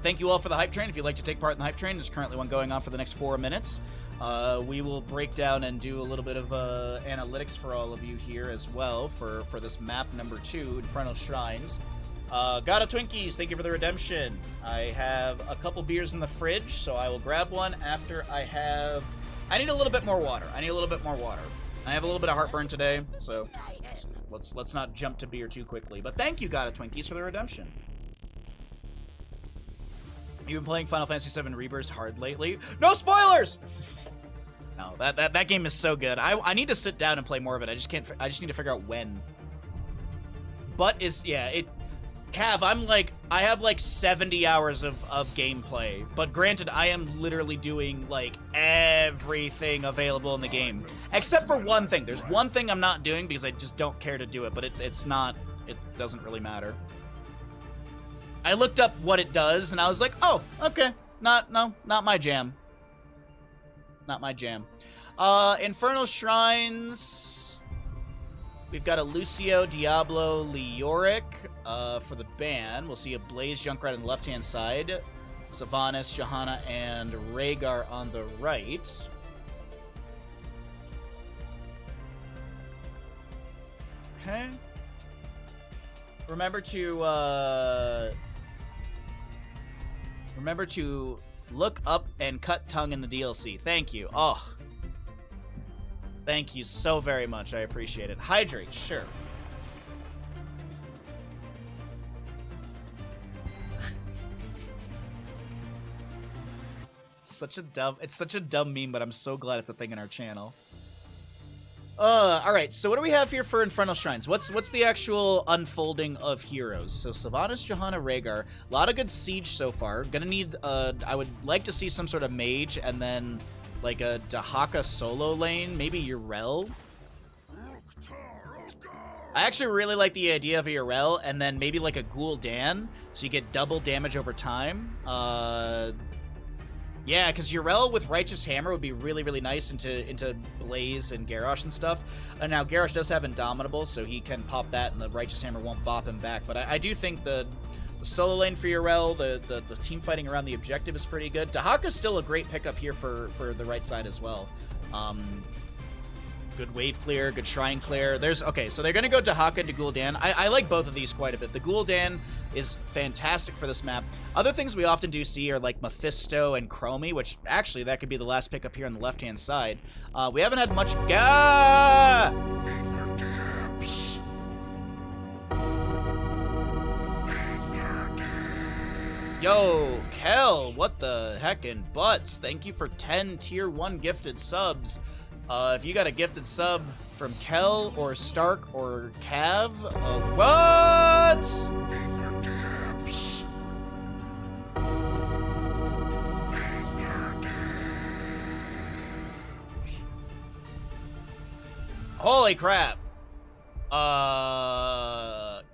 Thank you all for the hype train. If you'd like to take part in the hype train, there's currently one going on for the next 4 minutes. We will break down and do a little bit of analytics for all of you here as well for this map number 2, Infernal Shrines. Got a Twinkies, thank you for the redemption. I have a couple beers in the fridge, so I will grab one after I need a little bit more water. I have a little bit of heartburn today, so let's not jump to beer too quickly. But thank you, Got a Twinkies, for the redemption. You've been playing Final Fantasy VII Rebirth hard lately? No spoilers! No, that game is so good. I need to sit down and play more of it. I just need to figure out when. But Cav, I have like 70 hours of gameplay. But granted, I am literally doing like everything available in the game. Except for one thing. There's one thing I'm not doing because I just don't care to do it, but it doesn't really matter. I looked up what it does and I was like, oh, okay. Not my jam. Not my jam. Infernal Shrines. We've got a Lucio, Diablo, Leoric for the ban. We'll see a Blaze Junkrat on the left-hand side. Sylvanas, Johanna, and Rhaegar on the right. Okay. Remember to look up and cut tongue in the DLC. Thank you. Oh. Thank you so very much. I appreciate it. Hydrate, sure. It's such a dumb meme, but I'm so glad it's a thing in our channel. Alright, so what do we have here for Infernal Shrines? What's the actual unfolding of heroes? So Sylvanas, Johanna, Rhaegar. A lot of good siege so far. Gonna need, I would like to see some sort of mage, and then like a Dahaka solo lane, maybe Yrel. I actually really like the idea of Yrel, and then maybe like a Gul'dan, so you get double damage over time. Yeah, because Yrel with Righteous Hammer would be really, really nice into Blaze and Garrosh and stuff. And now Garrosh does have Indomitable, so he can pop that, and the Righteous Hammer won't bop him back. But I do think the solo lane for Yrel, the team fighting around the objective is pretty good. Dahaka's still a great pickup here for the right side as well. Good wave clear, good shrine clear. Okay, so they're going to go Dahaka to Gul'dan. I like both of these quite a bit. The Gul'dan is fantastic for this map. Other things we often do see are like Mephisto and Chromie, which actually that could be the last pickup here on the left-hand side. We haven't had much... Yo, Kel, what the heckin' butts? Thank you for 10 tier 1 gifted subs. If you got a gifted sub from Kel or Stark or Cav, what? Holy crap.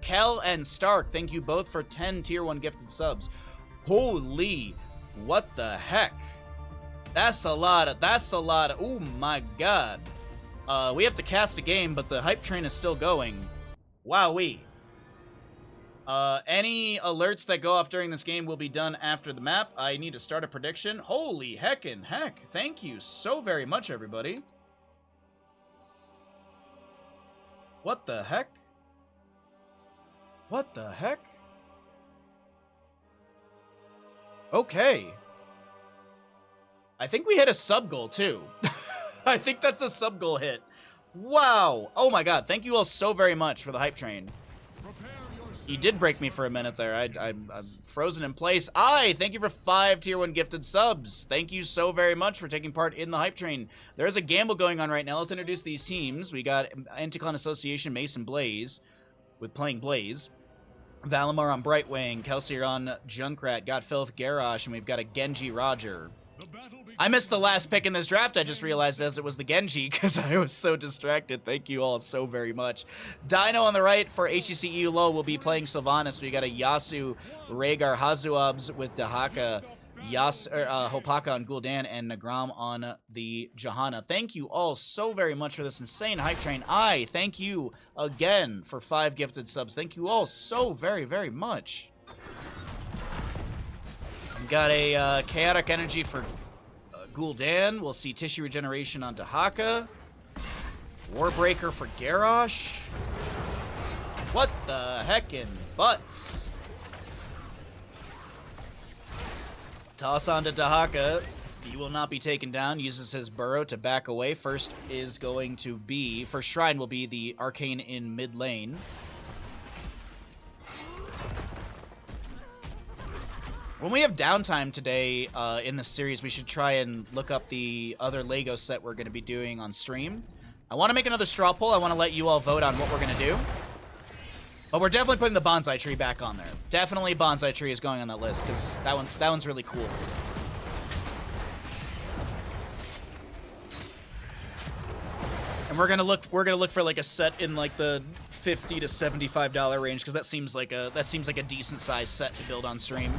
Kel and Stark, thank you both for 10 tier 1 gifted subs. Holy, what the heck? That's a lot of, oh my god. We have to cast a game, but the hype train is still going. Wowee. Any alerts that go off during this game will be done after the map. I need to start a prediction. Holy heckin' heck. Thank you so very much, everybody. What the heck? What the heck? Okay. I think we hit a sub goal, too. I think that's a sub goal hit. Wow. Oh my god. Thank you all so very much for the hype train. You did break me for a minute there. I'm frozen in place. Thank you for 5 tier 1 gifted subs. Thank you so very much for taking part in the hype train. There's a gamble going on right now. Let's introduce these teams. We got Anticlan Association, Mason Blaze, with playing Blaze. Valimar on Brightwing, Kelsier on Junkrat, got Filth Garrosh, and we've got a Genji Roger. I missed the last pick in this draft, I just realized, as it was the Genji, because I was so distracted. Thank you all so very much. Dino on the right for HGCEULUL will be playing Sylvanas. We got a Yasu, Rhaegar, Hazuabs with Dahaka, Hopaka on Gul'dan, and Nagram on the Johanna. Thank you all so very much for this insane hype train. Thank you again for 5 gifted subs. Thank you all so very, very much. Got a Chaotic Energy for Gul'dan. We'll see Tissue Regeneration on Dahaka. Warbreaker for Garrosh. What the heckin' butts? Toss on to Dahaka. He will not be taken down. Uses his burrow to back away. First Shrine will be the Arcane in mid lane. When we have downtime today in this series, we should try and look up the other Lego set we're going to be doing on stream. I want to make another straw poll. I want to let you all vote on what we're going to do. But we're definitely putting the bonsai tree back on there. Definitely bonsai tree is going on that list because that one's really cool. And we're gonna look for like a set in like the $50 to $75 range because that seems like a decent size set to build on stream.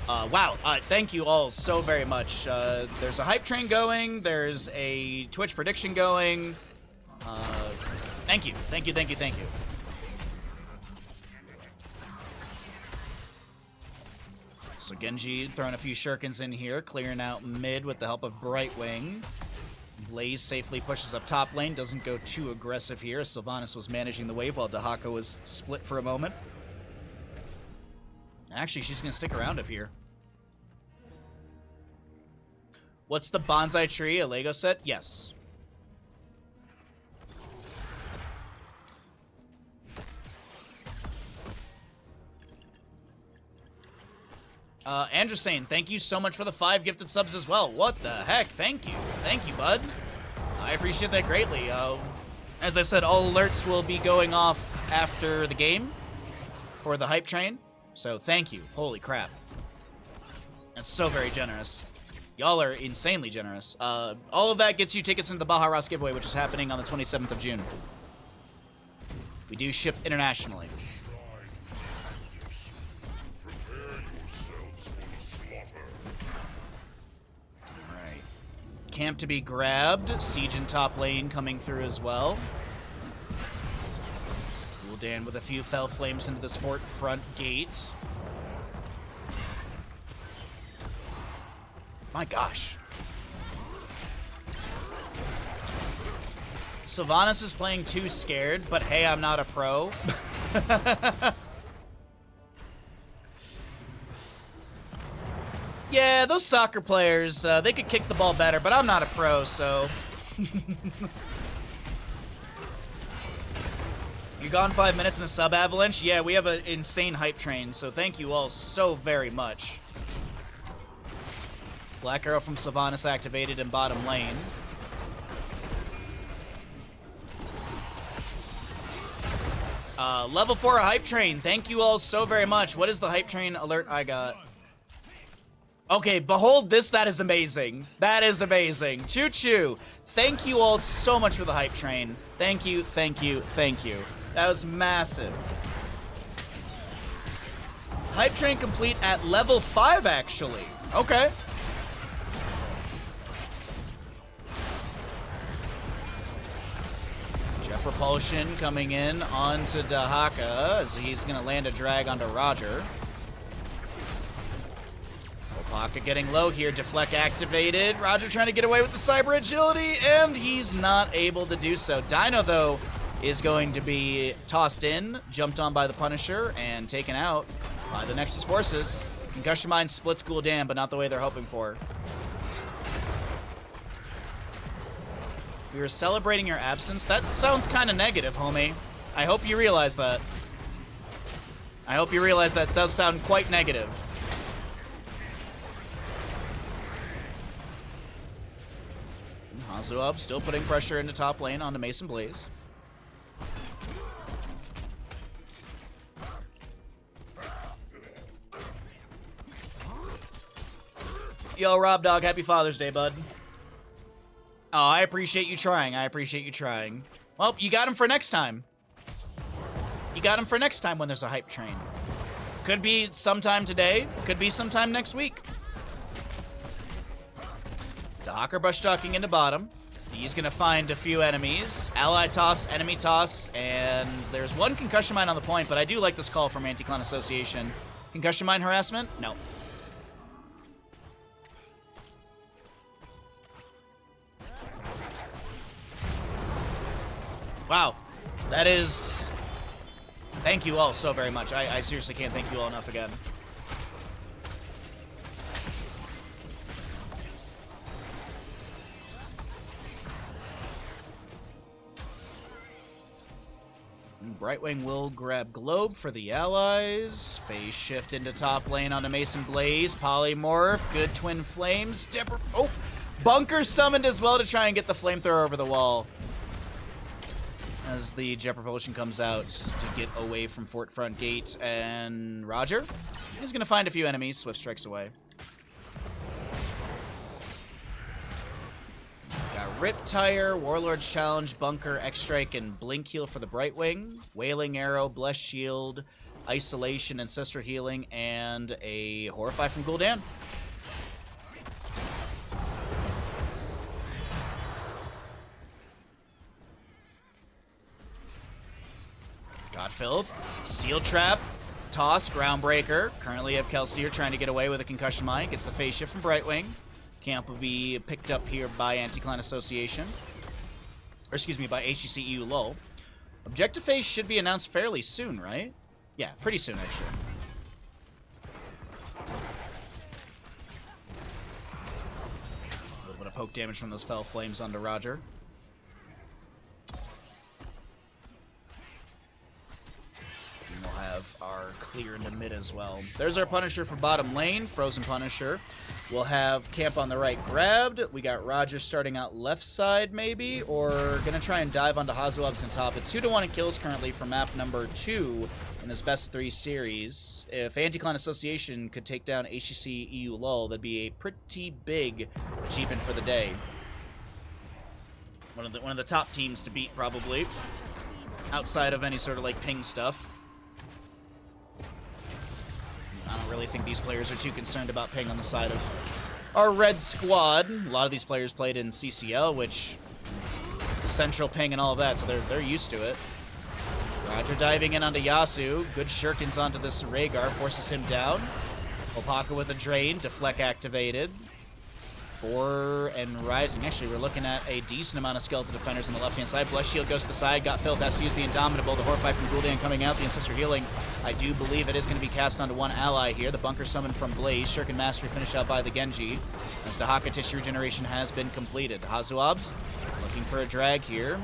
Wow, thank you all so very much. There's a hype train going, there's a Twitch prediction going. Thank you. So Genji throwing a few shurikens in here, clearing out mid with the help of Brightwing. Blaze safely pushes up top lane, doesn't go too aggressive here. Sylvanas was managing the wave while Dahaka was split for a moment. Actually, she's going to stick around up here. What's the bonsai tree? A Lego set? Yes. Andrew Sane, thank you so much for the 5 gifted subs as well. What the heck? Thank you. Thank you, bud. I appreciate that greatly. As I said, all alerts will be going off after the game for the hype train. So thank you. Holy crap. That's so very generous. Y'all are insanely generous. All of that gets you tickets into the Baja Ross giveaway, which is happening on the 27th of June. We do ship internationally. Alright. Camp to be grabbed. Siege in top lane coming through as well. Gul'dan with a few fell flames into this fort front gate. My gosh. Sylvanas is playing too scared, but hey, I'm not a pro. Yeah, those soccer players, they could kick the ball better, but I'm not a pro, so... You're gone 5 minutes in a sub-avalanche? Yeah, we have an insane hype train, so thank you all so very much. Black Arrow from Sylvanas activated in bottom lane. Level 4 hype train. Thank you all so very much. What is the hype train alert I got? Okay, behold this. That is amazing. That is amazing. Choo choo. Thank you all so much for the hype train. Thank you, thank you, thank you. That was massive. Hype train complete at level 5, actually. Okay. Jet propulsion coming in onto Dahaka as he's going to land a drag onto Roger. Opaka getting low here. Deflect activated. Roger trying to get away with the cyber agility, and he's not able to do so. Dino, though, is going to be tossed in, jumped on by the Punisher, and taken out by the Nexus forces. Concussion Mine splits Gul'dan, but not the way they're hoping for. We were celebrating your absence. That sounds kind of negative, homie. I hope you realize that. I hope you realize that does sound quite negative. Hanzo up, still putting pressure into top lane onto Mason Blaze. Yo, Rob Dog, happy Father's Day, bud. Oh, I appreciate you trying. I appreciate you trying. Well, you got him for next time. You got him for next time when there's a hype train. Could be sometime today. Could be sometime next week. The Hawker brush talking into bottom. He's going to find a few enemies. Ally toss, enemy toss, and there's one concussion mine on the point, but I do like this call from Anti-Clan Association. Concussion mine harassment? No. Wow, that is... Thank you all so very much. I seriously can't thank you all enough again. Brightwing will grab Globe for the allies. Phase shift into top lane onto Mason Blaze. Polymorph, good twin flames. Oh, Bunker summoned as well to try and get the flamethrower over the wall. As the jet propulsion comes out to get away from Fort Front Gate, and Roger is going to find a few enemies. Swift strikes away. Got Rip Tire, Warlord's Challenge, Bunker, X-Strike, and Blink Heal for the Brightwing. Wailing Arrow, Blessed Shield, Isolation, Ancestor Healing, and a Horrify from Gul'dan. Got Filth, Steel Trap, Toss, Groundbreaker. Currently have Kelsier trying to get away with a Concussion Mine. Gets the phase shift from Brightwing. Camp will be picked up here by Anti-Clan Association. Or excuse me, by HGCEULUL. Objective phase should be announced fairly soon, right? Yeah, pretty soon actually. A little bit of poke damage from those fell flames onto Roger. We'll have our clear into mid as well. There's our Punisher for bottom lane, Frozen Punisher. We'll have camp on the right grabbed. We got Roger starting out left side maybe, or gonna try and dive onto Hazuabs on top. It's 2-1 in kills currently for map number 2 in this best 3 series. If Anti-Clan Association could take down HGCEULUL, that'd be a pretty big achievement for the day. One of the top teams to beat probably, outside of any sort of like ping stuff. I don't really think these players are too concerned about ping on the side of our red squad. A lot of these players played in CCL, which central ping and all of that, so they're used to it. Roger diving in onto Yasu. Good shurikens onto this Rhaegar, forces him down. Opaka with a drain, deflect activated. 4 and rising. Actually, we're looking at a decent amount of skeleton defenders on the left-hand side. Blessed Shield goes to the side. Got Filth, has to use the Indomitable. The Horrify from Gul'dan coming out. The Ancestor Healing, I do believe it is going to be cast onto one ally here. The Bunker Summon from Blaze. Shuriken Mastery finished out by the Genji. As Dahaka Tissue Regeneration has been completed. Hazuabs looking for a drag here.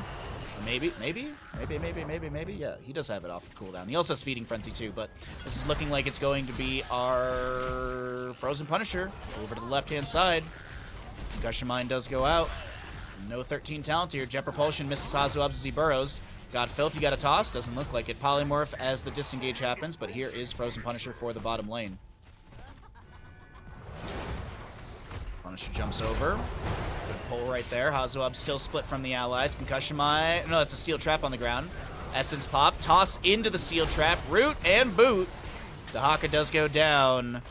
Maybe. Yeah, he does have it off of cooldown. He also has Feeding Frenzy too, but this is looking like it's going to be our Frozen Punisher over to the left-hand side. Concussion Mine does go out. No 13 talent here. Jet Propulsion misses Hazuabs as he burrows. Got Filth, you got a toss. Doesn't look like it. Polymorph as the disengage happens, but here is Frozen Punisher for the bottom lane. Punisher jumps over. Good pull right there. Hazuab still split from the allies. Concussion mine. No, that's a steel trap on the ground. Essence pop. Toss into the steel trap. Root and boot. The Haka does go down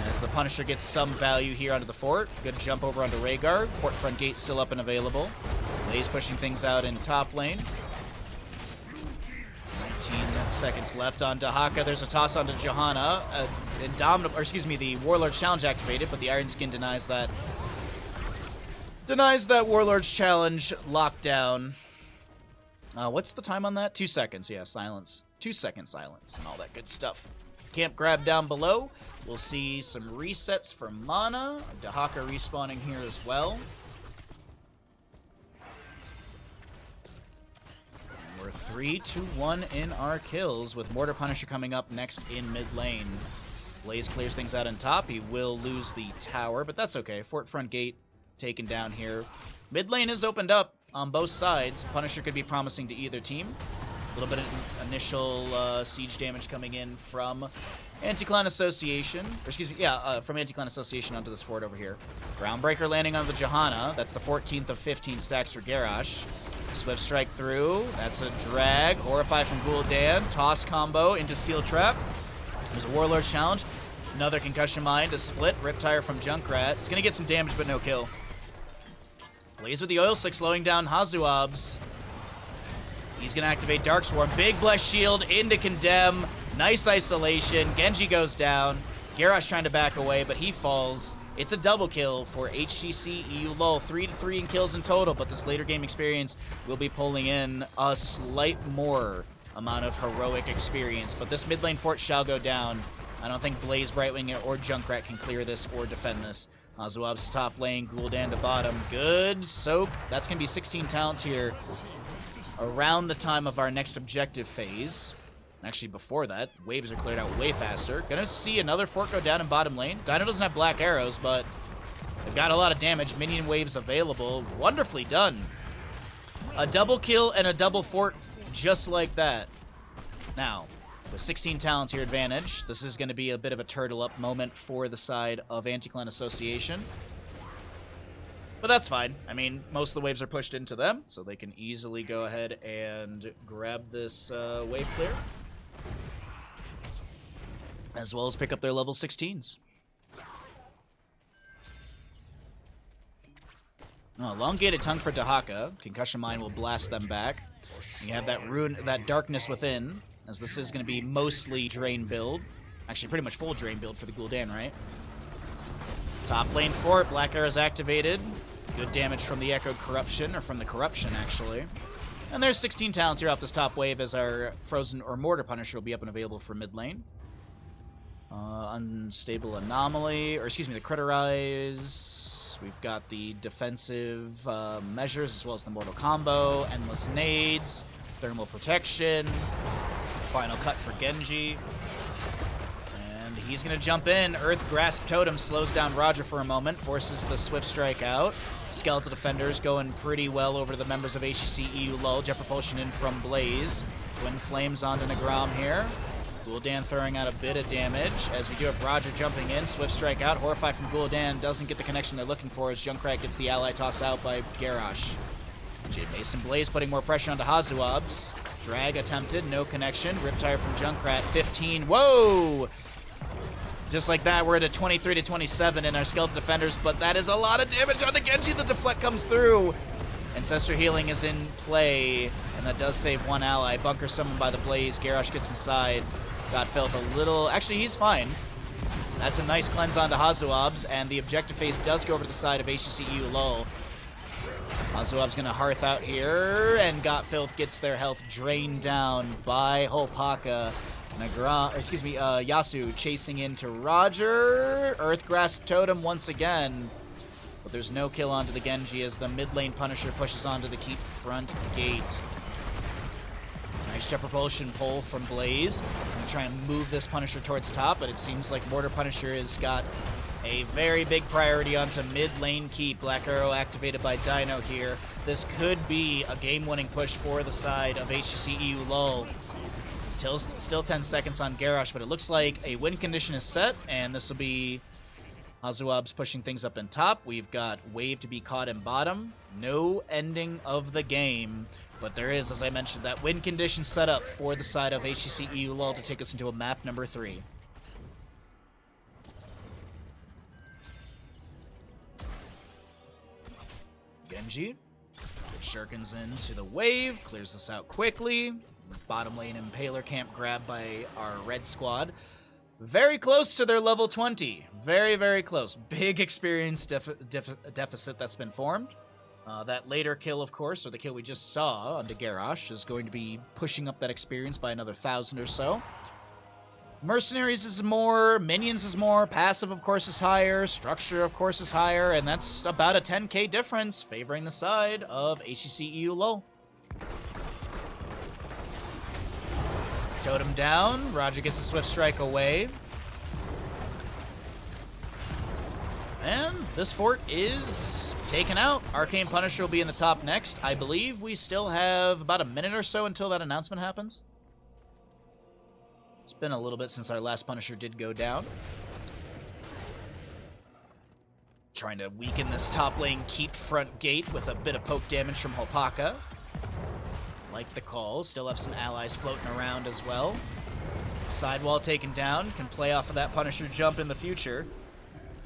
as the Punisher gets some value here onto the fort. Good jump over onto Rhaegar. Fort front gate still up and available. Blaze pushing things out in top lane. 19 seconds left on Dahaka. There's a toss onto Johanna. The Warlord's Challenge activated, but the Iron Skin denies that. Denies that Warlord's Challenge lockdown. What's the time on that? 2 seconds. Yeah, silence. 2 second silence and all that good stuff. Camp grab down below. We'll see some resets for mana. Dahaka respawning here as well. We're 3-1 in our kills, with Mortar Punisher coming up next in mid lane. Blaze clears things out on top. He will lose the tower, but that's okay. Fort front gate taken down here. Mid lane is opened up on both sides. Punisher could be promising to either team. A little bit of initial siege damage coming in from Anti-Clan Association. From Anti-Clan Association onto this fort over here. Groundbreaker landing on the Johanna. That's the 14th of 15 stacks for Garrosh. Swift strike through. That's a drag. Horrify from Gul'dan. Toss combo into Steel Trap. There's a Warlord's Challenge. Another Concussion Mine to split. Riptire from Junkrat. It's going to get some damage, but no kill. Blaze with the Oil Slick, slowing down Hazuabs. He's going to activate Dark Swarm. Big Blessed Shield into Condemn. Nice isolation. Genji goes down. Garrosh trying to back away, but he falls. It's a double kill for HGCEULUL. 3-3 in kills in total, but this later game experience will be pulling in a slight more amount of heroic experience. But this mid lane fort shall go down. I don't think Blaze, Brightwing, or Junkrat can clear this or defend this. Hazuab's top lane, Gul'dan the bottom. Good soak. That's going to be 16 talents here around the time of our next objective phase. Actually, before that, waves are cleared out way faster. Gonna see another fort go down in bottom lane. Dino doesn't have black arrows, but they've got a lot of damage. Minion waves available. Wonderfully done. A double kill and a double fort just like that. Now, with 16 talents here advantage, this is going to be a bit of a turtle up moment for the side of Anti-Clan Association. But that's fine. I mean, most of the waves are pushed into them, so they can easily go ahead and grab this wave clear, as well as pick up their level 16s. Elongated Tongue for Dahaka. Concussion Mine will blast them back. You have that that darkness within, as this is going to be mostly drain build. Actually, pretty much full drain build for the Gul'dan, right? Top lane fort, Black Arrow's activated. Good damage from the Echoed Corruption, or from the Corruption, actually. And there's 16 talents here off this top wave, as our Frozen or Mortar Punisher will be up and available for mid lane. Unstable Anomaly, or excuse me, the Criterize. We've got the defensive measures, as well as the Mortal Combo, Endless Nades, Thermal Protection, Final Cut for Genji. And he's going to jump in. Earth Grasp Totem slows down Roger for a moment, forces the Swift Strike out. Skeletal Defenders going pretty well over the members of HGCEULUL. Jet Propulsion in from Blaze. Twin Flames onto Nagram here. Gul'dan throwing out a bit of damage, as we do have Roger jumping in. Swift Strike out. Horrify from Gul'dan doesn't get the connection they're looking for, as Junkrat gets the ally toss out by Garrosh. Mason Blaze putting more pressure onto Hazuabs. Drag attempted, no connection. Riptire from Junkrat, 15. Whoa! Just like that, we're at a 23-27 in our Skeleton Defenders, but that is a lot of damage onto Genji. The deflect comes through. Ancestor Healing is in play, and that does save one ally. Bunker summoned by the Blaze. Garrosh gets inside. Got Filth a little... Actually, he's fine. That's a nice cleanse onto Hazuabs, and the objective phase does go over to the side of HGCEULUL. Hazuab's going to Hearth out here, and Got Filth gets their health drained down by Holpaka. Yasu chasing into Roger. Earth Grasp Totem once again. But there's no kill onto the Genji as the mid lane Punisher pushes onto the keep front gate. Nice Jet Propulsion pull from Blaze. Gonna try and move this Punisher towards top, but it seems like Mortar Punisher has got a very big priority onto mid lane keep. Black Arrow activated by Dino here. This could be a game-winning push for the side of HGCEULUL. Still 10 seconds on Garrosh, but it looks like a win condition is set, and this will be Hazuab's pushing things up in top. We've got Wave to be caught in bottom. No ending of the game. But there is, as I mentioned, that win condition set up for the side of HGCEULUL to take us into a map number 3. Genji shurikens into the wave, clears this out quickly. Bottom lane Impaler camp grabbed by our red squad. Very close to their level 20. Very, very close. Big experience deficit that's been formed. That later kill, of course, or the kill we just saw onto Garrosh, is going to be pushing up that experience by another 1,000 or so. Mercenaries is more, minions is more, passive, of course, is higher, structure, of course, is higher, and that's about a 10k difference favoring the side of HGCEULUL. Totem down, Roger gets a swift strike away. And this fort is taken out. Arcane Punisher will be in the top next. I believe we still have about a minute or so until that announcement happens. It's been a little bit since our last Punisher did go down. Trying to weaken this top lane keep front gate with a bit of poke damage from Hopaka. Like the call, still have some allies floating around as well. Sidewall taken down, can play off of that Punisher jump in the future.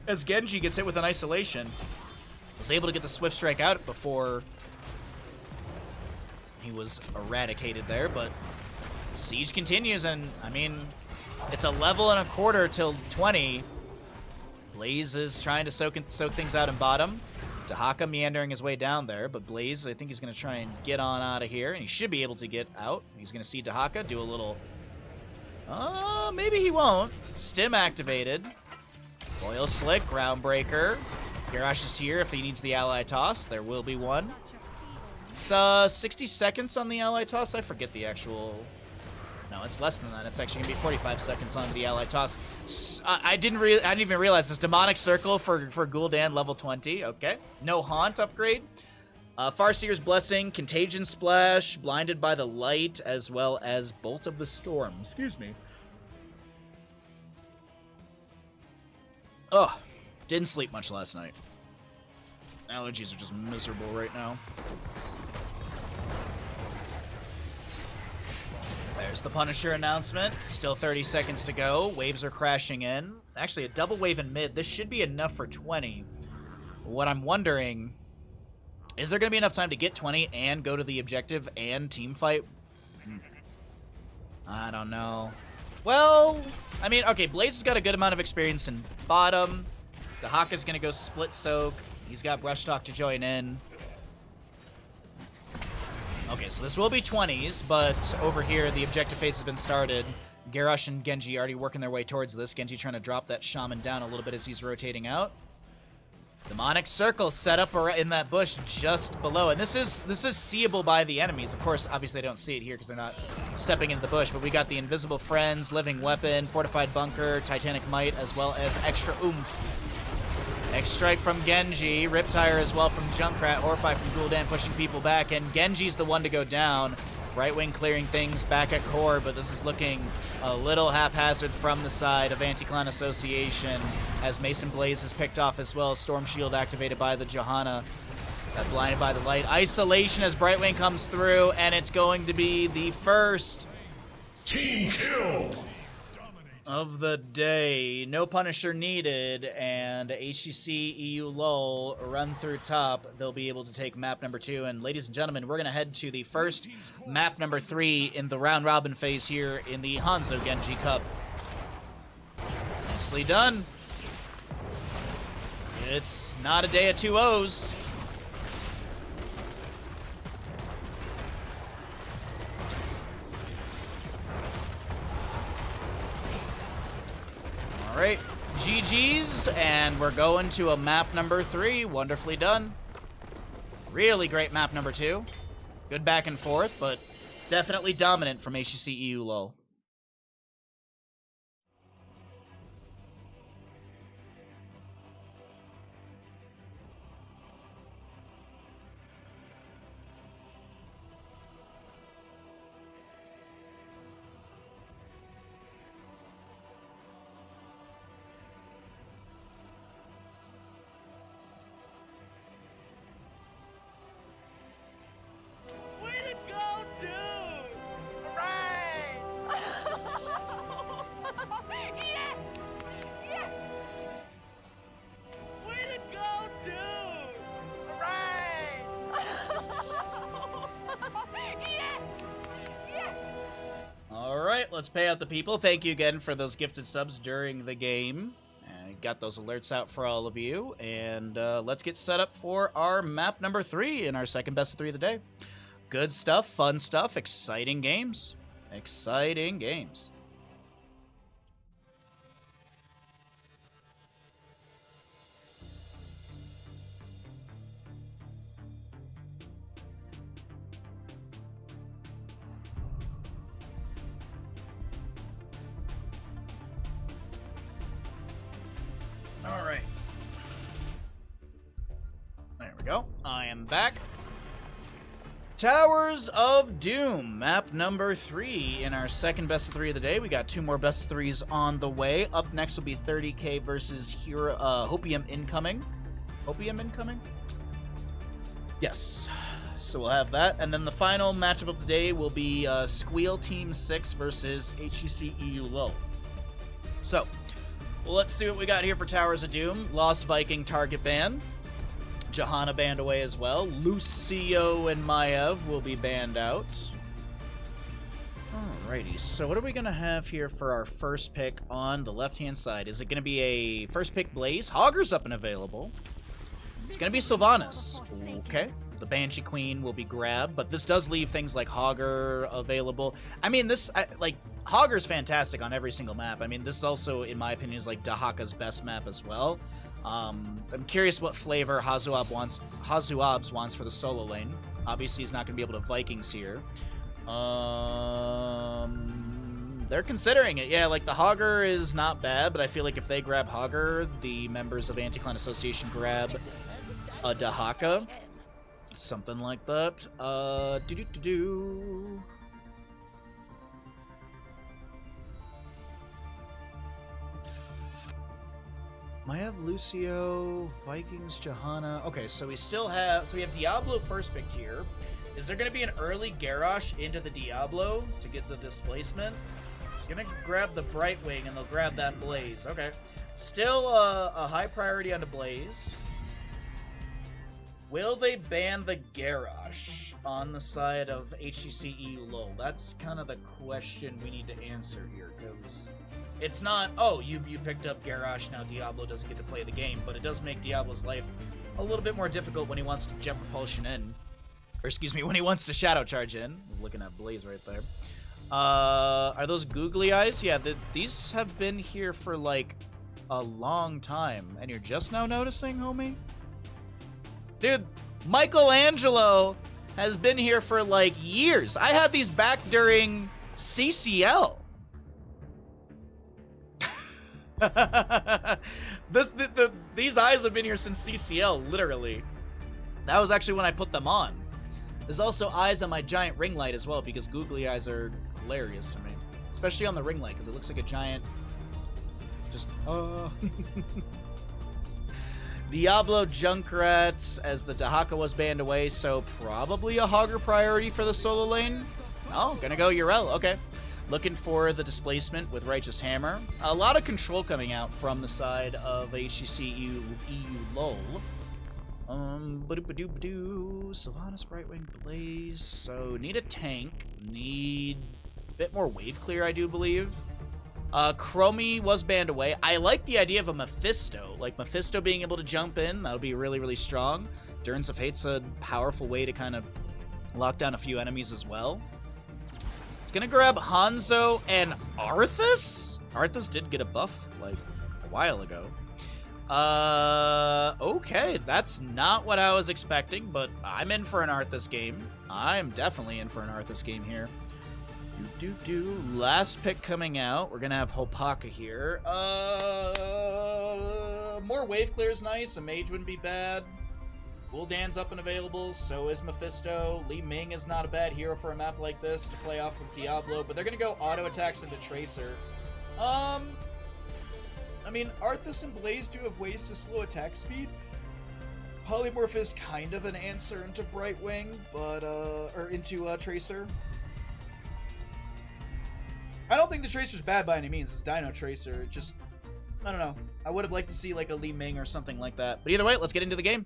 As Genji gets hit with an isolation, was able to get the swift strike out before he was eradicated there, but siege continues, and I mean, it's a level and a quarter till 20. Blaze is trying to soak things out in bottom. Dahaka meandering his way down there, but Blaze, I think he's going to try and get on out of here, and he should be able to get out. He's going to see Dahaka do a little... maybe he won't. Stim activated. Oil Slick, Groundbreaker. Garrosh is here if he needs the ally toss. There will be one. It's 60 seconds on the ally toss. I forget the actual... No, it's less than that. It's actually going to be 45 seconds on the ally toss. I didn't even realize this. Demonic Circle for Gul'dan, level 20. Okay. No Haunt upgrade. Farseer's Blessing, Contagion Splash, Blinded by the Light, as well as Bolt of the Storm. Excuse me. Ugh. Didn't sleep much last night. Allergies are just miserable right now. There's the Punisher announcement. Still 30 seconds to go. Waves are crashing in. Actually, a double wave in mid. This should be enough for 20. What I'm wondering, is there going to be enough time to get 20 and go to the objective and team fight? I don't know. Well, I mean, okay, Blaze has got a good amount of experience in bottom. The Hawk is going to go split soak. He's got Brush Talk to join in. Okay, so this will be 20s, but over here, the objective phase has been started. Garrosh and Genji already working their way towards this. Genji trying to drop that Shaman down a little bit as he's rotating out. Demonic Circle set up in that bush just below, and this is seeable by the enemies. Of course, obviously they don't see it here because they're not stepping into the bush, but we got the Invisible Friends, Living Weapon, Fortified Bunker, Titanic Might, as well as Extra Oomph. X-Strike from Genji, Riptire as well from Junkrat, Horrify from Gul'dan pushing people back, and Genji's the one to go down. Right wing clearing things back at core, but this is looking a little haphazard from the side of Anti-Clan Association as Mason Blaze is picked off as well. Storm Shield activated by the Johanna. Blinded by the light. Isolation as Brightwing comes through, and it's going to be the first Team kill! of the day. No Punisher needed, and HGCEULUL run through top. They'll be able to take map number 2. And ladies and gentlemen, we're going to head to the first map number 3 in the round robin phase here in the Hanzo Genji Cup. Nicely done. It's not a day of 2 O's. All right, GG's, and we're going to a map number 3. Wonderfully done. Really great map number 2. Good back and forth, but definitely dominant from HGCEULUL. let's pay out the people. Thank you again for those gifted subs during the game. I got those alerts out for all of you. And let's get set up for our map number 3 in our second best of 3 of the day. Good stuff, fun stuff, exciting games. Exciting games. All right. There we go. I am back. Towers of Doom, map number 3 in our second best of 3 of the day. We got 2 more best of 3s on the way. Up next will be 30k versus Hopium Incoming. Hopium Incoming? Yes. So we'll have that. And then the final matchup of the day will be Squeal Team 6 versus HGCEULUL. So, let's see what we got here for Towers of Doom. Lost Viking target ban. Johanna banned away as well. Lucio and Maev will be banned out. Alrighty, so what are we going to have here for our first pick on the left-hand side? Is it going to be a first pick Blaze? Hogger's up and available. It's going to be Sylvanas. Okay. The Banshee Queen will be grabbed, but this does leave things like Hogger available. I mean, Hogger's fantastic on every single map. I mean, this also, in my opinion, is like Dahaka's best map as well. I'm curious what flavor Hazuab wants for the solo lane. Obviously, he's not going to be able to Vikings here. They're considering it. Yeah, like the Hogger is not bad, but I feel like if they grab Hogger, the members of Anti-Clan Association grab a Dahaka. Something like that. Maev, Lucio, Vikings, Johanna. Okay, so we have Diablo first picked here. Is there going to be an early Garrosh into the Diablo to get the displacement? Gonna grab the Brightwing and they'll grab that Blaze. Okay. Still a high priority on the Blaze. Will they ban the Garrosh on the side of HGCEULUL? That's kind of the question we need to answer here, because it's not, oh, you picked up Garrosh, now Diablo doesn't get to play the game, but it does make Diablo's life a little bit more difficult when he wants to Jet Propulsion in. Or excuse me, when he wants to Shadow Charge in. I was looking at Blaze right there. Are those googly eyes? Yeah, these have been here for like a long time, and you're just now noticing, homie? Dude, Michelangelo has been here for like years. I had these back during CCL. These eyes have been here since CCL, literally. That was actually when I put them on. There's also eyes on my giant ring light as well, because googly eyes are hilarious to me. Especially on the ring light, because it looks like a giant... Just... Diablo Junkrats, as the Dahaka was banned away, so probably a Hogger priority for the solo lane. Oh, gonna go Yrel, okay. Looking for the displacement with Righteous Hammer. A lot of control coming out from the side of HGCEULUL. Sylvanas, Brightwing, Blaze. So, need a tank. Need a bit more wave clear, I do believe. Chromie was banned away. I like the idea of a Mephisto. Like, Mephisto being able to jump in, that'll be really, really strong. Durance of Hate's a powerful way to kind of lock down a few enemies as well. Gonna grab Hanzo and Arthas? Arthas did get a buff, like, a while ago. Okay, that's not what I was expecting, but I'm in for an Arthas game. I'm definitely in for an Arthas game here. Last pick coming out. We're gonna have Hopaka here. More wave clear is nice. A mage wouldn't be bad. Gul'dan's up and available. So is Mephisto. Li Ming is not a bad hero for a map like this to play off of Diablo, but they're gonna go auto attacks into Tracer. I mean, Arthas and Blaze do have ways to slow attack speed. Polymorph is kind of an answer into Brightwing, but or into Tracer. I don't think the Tracer's bad by any means. It's Dino Tracer. It just, I don't know. I would have liked to see like a Li Ming or something like that. But either way, let's get into the game.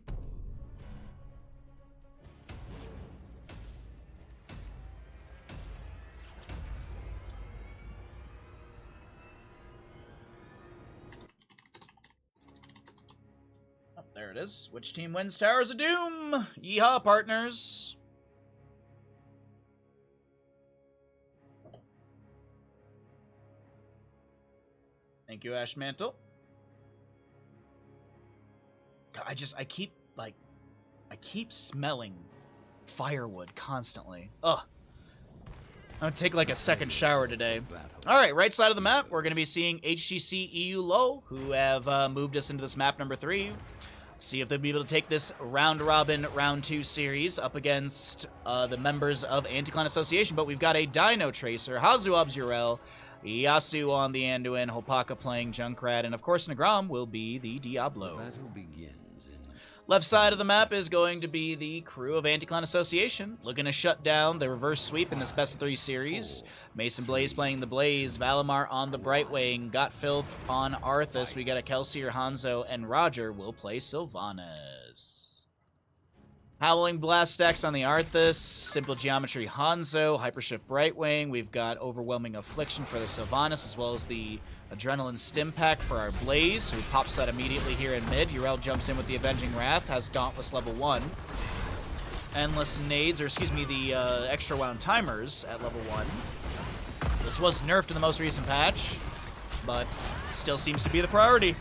There it is. Which team wins Towers of Doom? Yeehaw, partners. Thank you, Ash Mantle. God, I keep smelling firewood constantly. Ugh. I'm gonna take like a second shower today. Alright, right side of the map, we're gonna be seeing HGCEULUL, who have moved us into this map number 3. See if they'll be able to take this round robin round 2 series up against the members of Anti-Clan Association. But we've got a Dino Tracer, Hanzo Genji, Yasu on the Anduin, Hopaka playing Junkrat, and of course Nagram will be the Diablo. Battle begins in Left side of the map is going to be the crew of Anti-Clan Association, looking to shut down the reverse sweep in this best of 3 series. Mason Blaze playing the Blaze, Valimar on the Brightwing, Got Filth on Arthas. We got a Kelsier, Hanzo, and Roger will play Sylvanas. Howling Blast stacks on the Arthas, Simple Geometry Hanzo, Hypershift Brightwing. We've got Overwhelming Affliction for the Sylvanas, as well as the Adrenaline Stim Pack for our Blaze, who pops that immediately here in mid. Yrel jumps in with the Avenging Wrath, has Dauntless level 1. Endless Nades, or excuse me, the Extra Wound Timers at level 1. This was nerfed in the most recent patch, but still seems to be the priority.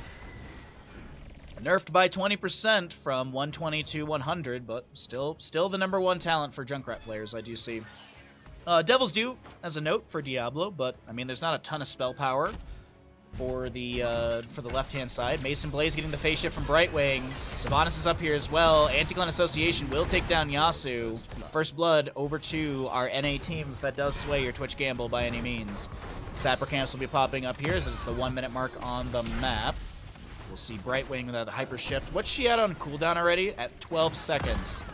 Nerfed by 20% from 120 to 100, but still the number 1 talent for Junkrat players, I do see. Devil's Due as a note for Diablo, but I mean, there's not a ton of spell power for the left-hand side. Mason Blaze getting the phase shift from Brightwing. Sylvanas is up here as well. Anti-Clan Association will take down Yasu. First blood over to our NA team if that does sway your Twitch gamble by any means. Sapper camps will be popping up here as it's the 1-minute mark on the map. We'll see Brightwing with a hyper shift. What's she at on cooldown already? At 12 seconds.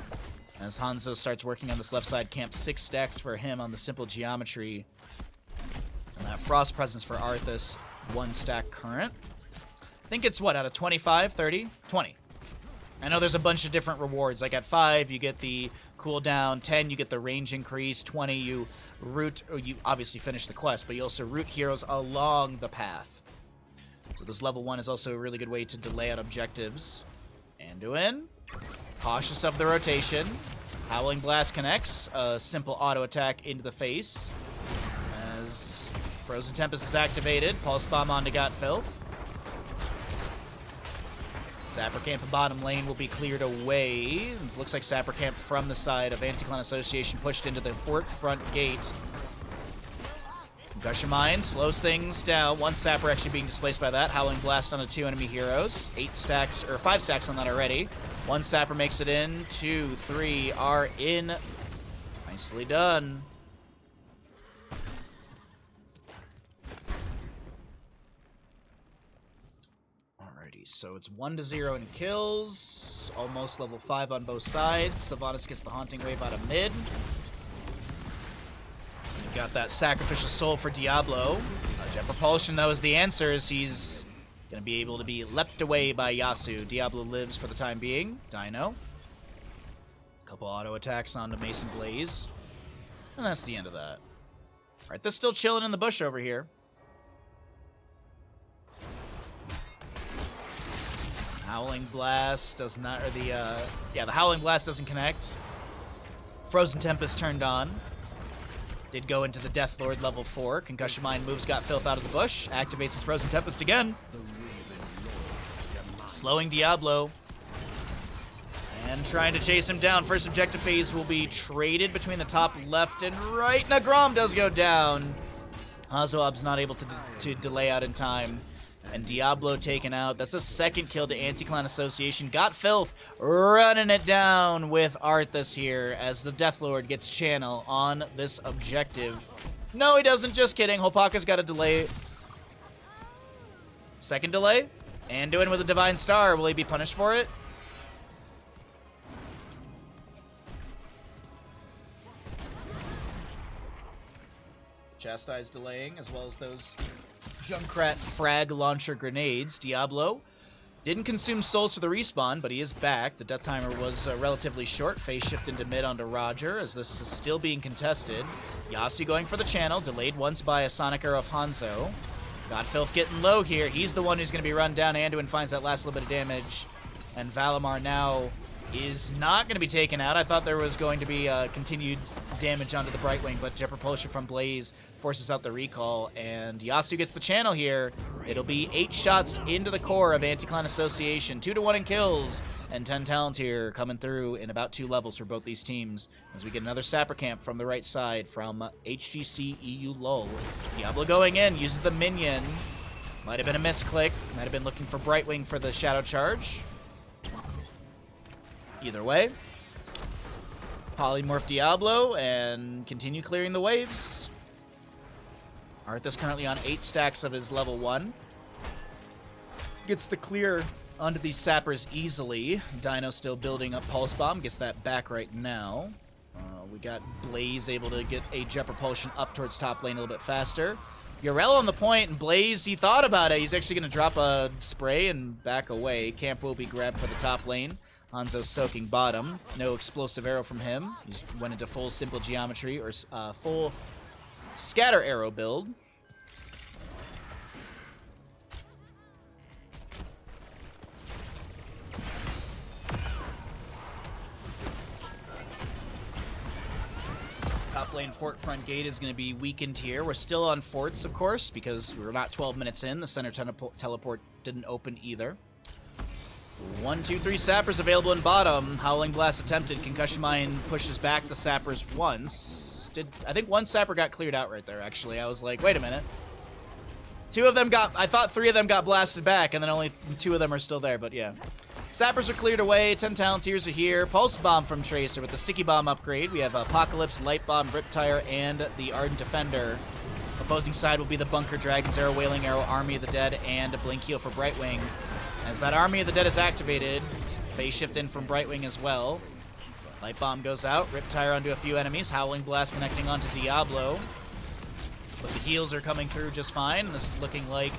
As Hanzo starts working on this left side camp, 6 stacks for him on the Simple Geometry. And that Frost Presence for Arthas, 1 stack current. I think it's what, out of 25, 30? 20. I know there's a bunch of different rewards. Like at 5, you get the cooldown. 10, you get the range increase. 20, you root, or you obviously finish the quest, but you also root heroes along the path. So this level 1 is also a really good way to delay out objectives. Anduin, cautious of the rotation. Howling Blast connects, a simple auto attack into the face. As Frozen Tempest is activated, Pulse Bomb onto Got Filth. Sapper Camp in bottom lane will be cleared away. It looks like Sapper Camp from the side of Anti-Clan Association pushed into the front gate. Gush of Mine slows things down. 1 Sapper actually being displaced by that. Howling Blast onto 2 enemy heroes. 8 stacks, or 5 stacks on that already. 1 Sapper makes it in. 2, 3 are in. Nicely done. Alrighty, so it's 1-0 in kills. Almost level 5 on both sides. Sylvanas gets the Haunting Wave out of mid. Got that Sacrificial Soul for Diablo. Jet Propulsion, though, is the answer, as he's going to be able to be leapt away by Yasu. Diablo lives for the time being. Dino. Couple auto attacks onto Mason Blaze. And that's the end of that. Alright, they're still chilling in the bush over here. Howling Blast does not, or the Howling Blast doesn't connect. Frozen Tempest turned on. Did go into the Death Lord level 4. Concussion Mine moves Got Filth out of the bush. Activates his Frozen Tempest again. Slowing Diablo. And trying to chase him down. First objective phase will be traded between the top left and right. Nagram does go down. Hazoab's not able to delay out in time. And Diablo taken out. That's a second kill to Anti-Clan Association. Got Filth running it down with Arthas here as the Deathlord gets channel on this objective. No, he doesn't. Just kidding. Hopaka's got a delay. Second delay. Anduin with a Divine Star. Will he be punished for it? Chastise delaying, as well as those Junkrat frag launcher grenades. Diablo didn't consume souls for the respawn, but he is back. The death timer was relatively short. Phase shift into mid onto Roger, as this is still being contested. Yasu going for the channel, delayed once by a Sonic Arrow of Hanzo. Got Filth getting low here. He's the one who's going to be run down. Anduin finds that last little bit of damage. And Valimar now is not going to be taken out. I thought there was going to be continued damage onto the Brightwing, but Jet Propulsion from Blaze forces out the recall, and Yasuo gets the channel here. It'll be 8 shots into the core of Anti-Clan Association, 2-1 in kills, and 10 talent here coming through in about 2 levels for both these teams, as we get another Sapper Camp from the right side from HGCEULUL. Diablo going in, uses the minion. Might have been a misclick, might have been looking for Brightwing for the Shadow Charge. Either way, polymorph Diablo and continue clearing the waves. Arthas currently on 8 stacks of his level 1. Gets the clear onto these sappers easily. Dino still building up Pulse Bomb, gets that back right now. We got Blaze able to get a Jet Propulsion up towards top lane a little bit faster. Yorel on the point, and Blaze, he thought about it. He's actually going to drop a spray and back away. Camp will be grabbed for the top lane. Hanzo soaking bottom. No explosive arrow from him. He just went into full simple geometry or full scatter arrow build. Top lane fort front gate is going to be weakened here. We're still on forts, of course, because we're not 12 minutes in. The center teleport didn't open either. 1, 2, 3 sappers available in bottom. Howling Blast attempted. Concussion Mine pushes back the sappers once. I think 1 sapper got cleared out right there, actually. I was like, wait a minute. 2 of them got... I thought 3 of them got blasted back, and then only 2 of them are still there, but yeah. Sappers are cleared away. 10 Talonteers are here. Pulse Bomb from Tracer with the Sticky Bomb upgrade. We have Apocalypse, Light Bomb, Riptire, and the Ardent Defender. Opposing side will be the Bunker, Dragon's Arrow, Wailing Arrow, Army of the Dead, and a Blink Heal for Brightwing. As that Army of the Dead is activated, Phase Shift in from Brightwing as well. Light Bomb goes out, Riptire onto a few enemies, Howling Blast connecting onto Diablo. But the heals are coming through just fine, and this is looking like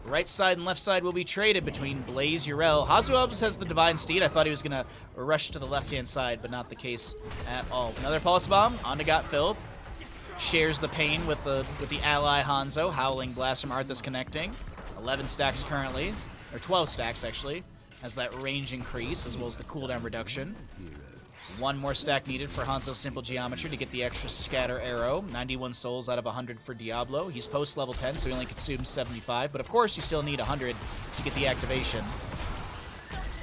right side and left side will be traded between Blaze, Yorel. Hazuelbs has the Divine Steed. I thought he was going to rush to the left-hand side, but not the case at all. Another Pulse Bomb onto Got Filth. Shares the pain with the ally Hanzo. Howling Blast from Arthas connecting. 11 stacks currently. Or 12 stacks, actually, as that range increase, as well as the cooldown reduction. 1 more stack needed for Hanzo's Simple Geometry to get the extra Scatter Arrow. 91 souls out of 100 for Diablo. He's post-level 10, so he only consumes 75, but of course you still need 100 to get the activation.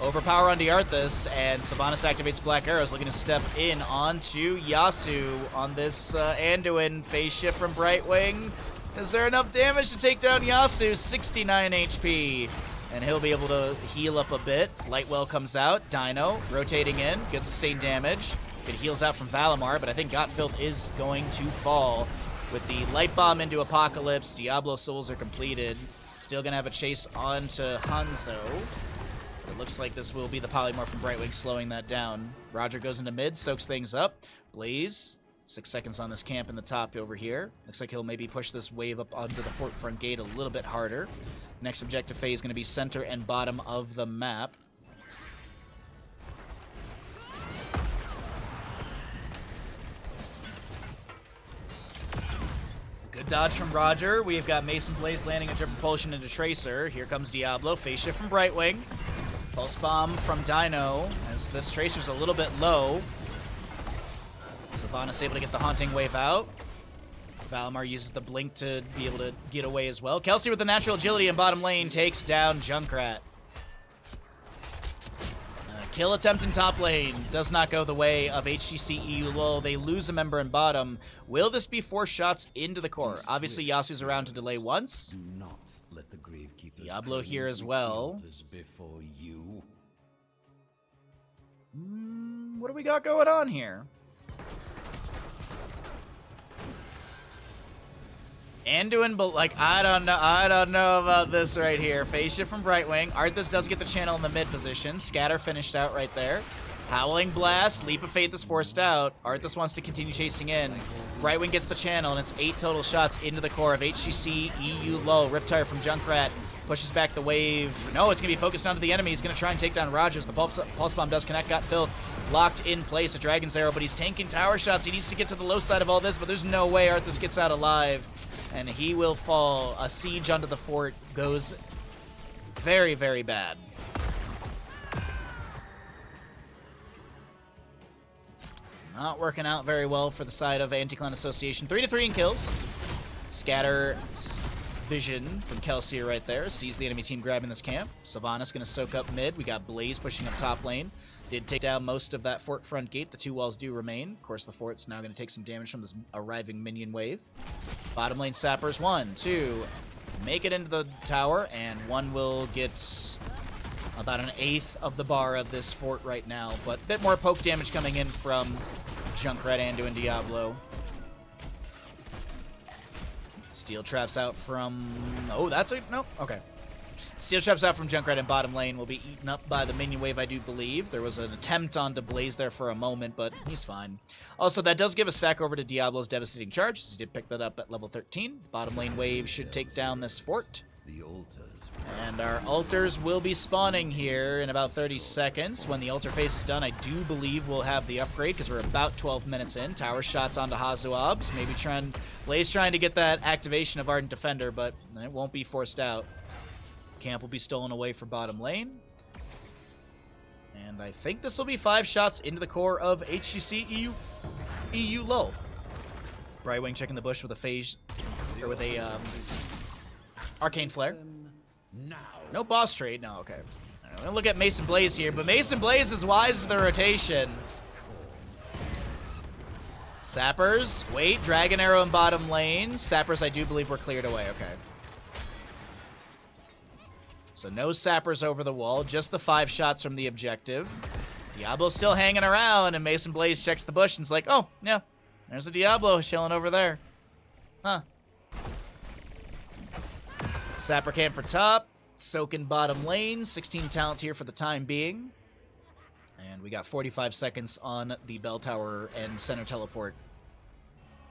Overpower onto Arthas, and Sylvanas activates Black Arrows, looking to step in onto Yasuo on this Anduin. Phase Shift from Brightwing. Is there enough damage to take down Yasuo? 69 HP. And he'll be able to heal up a bit. Lightwell comes out. Dino rotating in. Good sustained damage. Good heals out from Valimar, but I think Gotfilth is going to fall. With the Light Bomb into Apocalypse, Diablo souls are completed. Still going to have a chase onto Hanzo. It looks like this will be the Polymorph from Brightwing slowing that down. Roger goes into mid, soaks things up. Blaze, 6 seconds on this camp in the top over here. Looks like he'll maybe push this wave up onto the fort front gate a little bit harder. Next objective phase is going to be center and bottom of the map. Good dodge from Roger. We've got Mason Blaze landing a Jet Propulsion into Tracer. Here comes Diablo. Phase Shift from Brightwing. Pulse Bomb from Dino, as this Tracer's a little bit low. Sylvanas able to get the Haunting Wave out. Valimar uses the Blink to be able to get away as well. Kelsey with the natural agility in bottom lane takes down Junkrat. Kill attempt in top lane does not go the way of HGCEULUL. They lose a member in bottom. Will this be 4 shots into the core? Obviously, Yasuo's around to delay once. Do not let the Gravekeeper's Diablo here as well. Before you. What do we got going on here? Anduin, but like, I don't know about this right here. Phase Shift from Brightwing. Arthas does get the channel in the mid position. Scatter finished out right there. Howling Blast. Leap of Faith is forced out. Arthas wants to continue chasing in. Brightwing gets the channel, and it's 8 total shots into the core of HGCEULUL. Riptire from Junkrat pushes back the wave. No, it's going to be focused onto the enemy. He's going to try and take down Rogers. The Pulse Bomb does connect. Got Filth locked in place. A Dragon's Arrow, but he's tanking tower shots. He needs to get to the low side of all this, but there's no way Arthas gets out alive. And he will fall. A siege onto the fort goes very, very bad. Not working out very well for the side of Anti-Clan Association. 3-3 in kills. Scatter vision from Kelsier right there. Sees the enemy team grabbing this camp. Sylvanas going to soak up mid. We got Blaze pushing up top lane. Did take down most of that fort front gate. The 2 walls do remain. Of course, the fort's now going to take some damage from this arriving minion wave. Bottom lane sappers. 1, 2. Make it into the tower, and one will get about an eighth of the bar of this fort right now. But a bit more poke damage coming in from Junkrat, Ando, and Diablo. Steel traps out from... Oh, that's a... Nope. Okay. Steel traps out from Junkrat in bottom lane will be eaten up by the minion wave, I do believe. There was an attempt on to Blaze there for a moment, but he's fine. Also, that does give a stack over to Diablo's Devastating Charge. He did pick that up at level 13. Bottom lane wave should take down this fort. The altars. And our altars will be spawning here in about 30 seconds. When the altar phase is done, I do believe we'll have the upgrade because we're about 12 minutes in. Tower shots onto Hazuabs. Maybe Blaze trying to get that activation of Ardent Defender, but it won't be forced out. Camp will be stolen away for bottom lane. And I think this will be 5 shots into the core of HGCEULUL. Brightwing checking the bush with a phase, or with a arcane flare. Now. No boss trade. No, okay. I'm gonna look at Mason Blaze here, but Mason Blaze is wise to the rotation. Sappers, wait, Dragon Arrow in bottom lane. Sappers, I do believe, were cleared away. Okay. So no sappers over the wall, just the 5 shots from the objective. Diablo's still hanging around, and Mason Blaze checks the bush and is like, oh, yeah, there's a Diablo chilling over there. Huh. Sapper camp for top, soaking bottom lane, 16 talent here for the time being. And we got 45 seconds on the bell tower and center teleport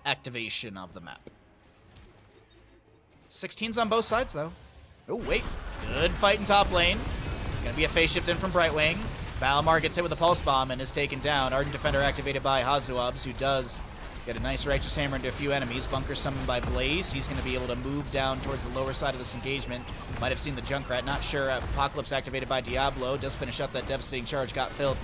activation of the map. 16's on both sides, though. Oh, wait. Good fight in top lane. Gonna be a phase shift in from Brightwing. Valimar gets hit with a Pulse Bomb and is taken down. Ardent Defender activated by Hazuabs, who does get a nice Righteous Hammer into a few enemies. Bunker summoned by Blaze. He's going to be able to move down towards the lower side of this engagement. Might have seen the Junkrat. Not sure. Apocalypse activated by Diablo. Does finish up that Devastating Charge. Got filled.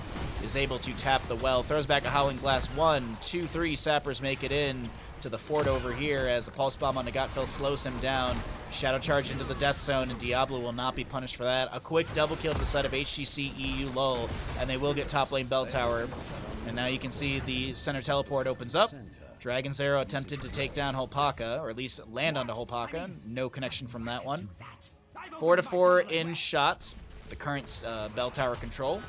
Is able to tap the well. Throws back a Howling Blast. 1, 2, 3 Sappers make it in to the fort over here as the Pulse Bomb on the Gotfill slows him down. Shadow Charge into the Death Zone, and Diablo will not be punished for that. A quick double kill to the side of HGCEULUL, and they will get top lane bell tower. And now you can see the center teleport opens up. Dragon's Arrow attempted to take down Holpaka, or at least land onto Holpaka. No connection from that one. 4-4 in shots, the current bell tower control.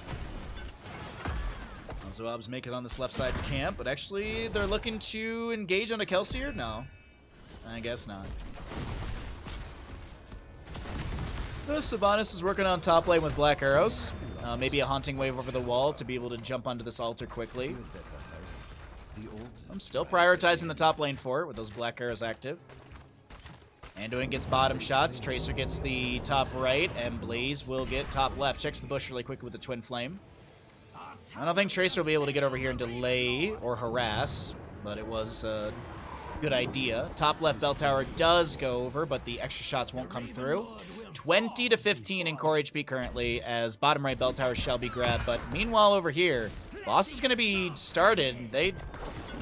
Zoabs make it on this left side of camp, but actually they're looking to engage on a Kelsier? No. I guess not. Sylvanas is working on top lane with Black Arrows. Maybe a Haunting Wave over the wall to be able to jump onto this altar quickly. I'm still prioritizing the top lane for it with those Black Arrows active. Anduin gets bottom shots, Tracer gets the top right, and Blaze will get top left. Checks the bush really quick with the Twin Flame. I don't think Tracer will be able to get over here and delay or harass, but it was a good idea. Top left bell tower does go over, but the extra shots won't come through. 20-15 in core HP currently, as bottom right bell tower shall be grabbed. But meanwhile over here, boss is going to be started.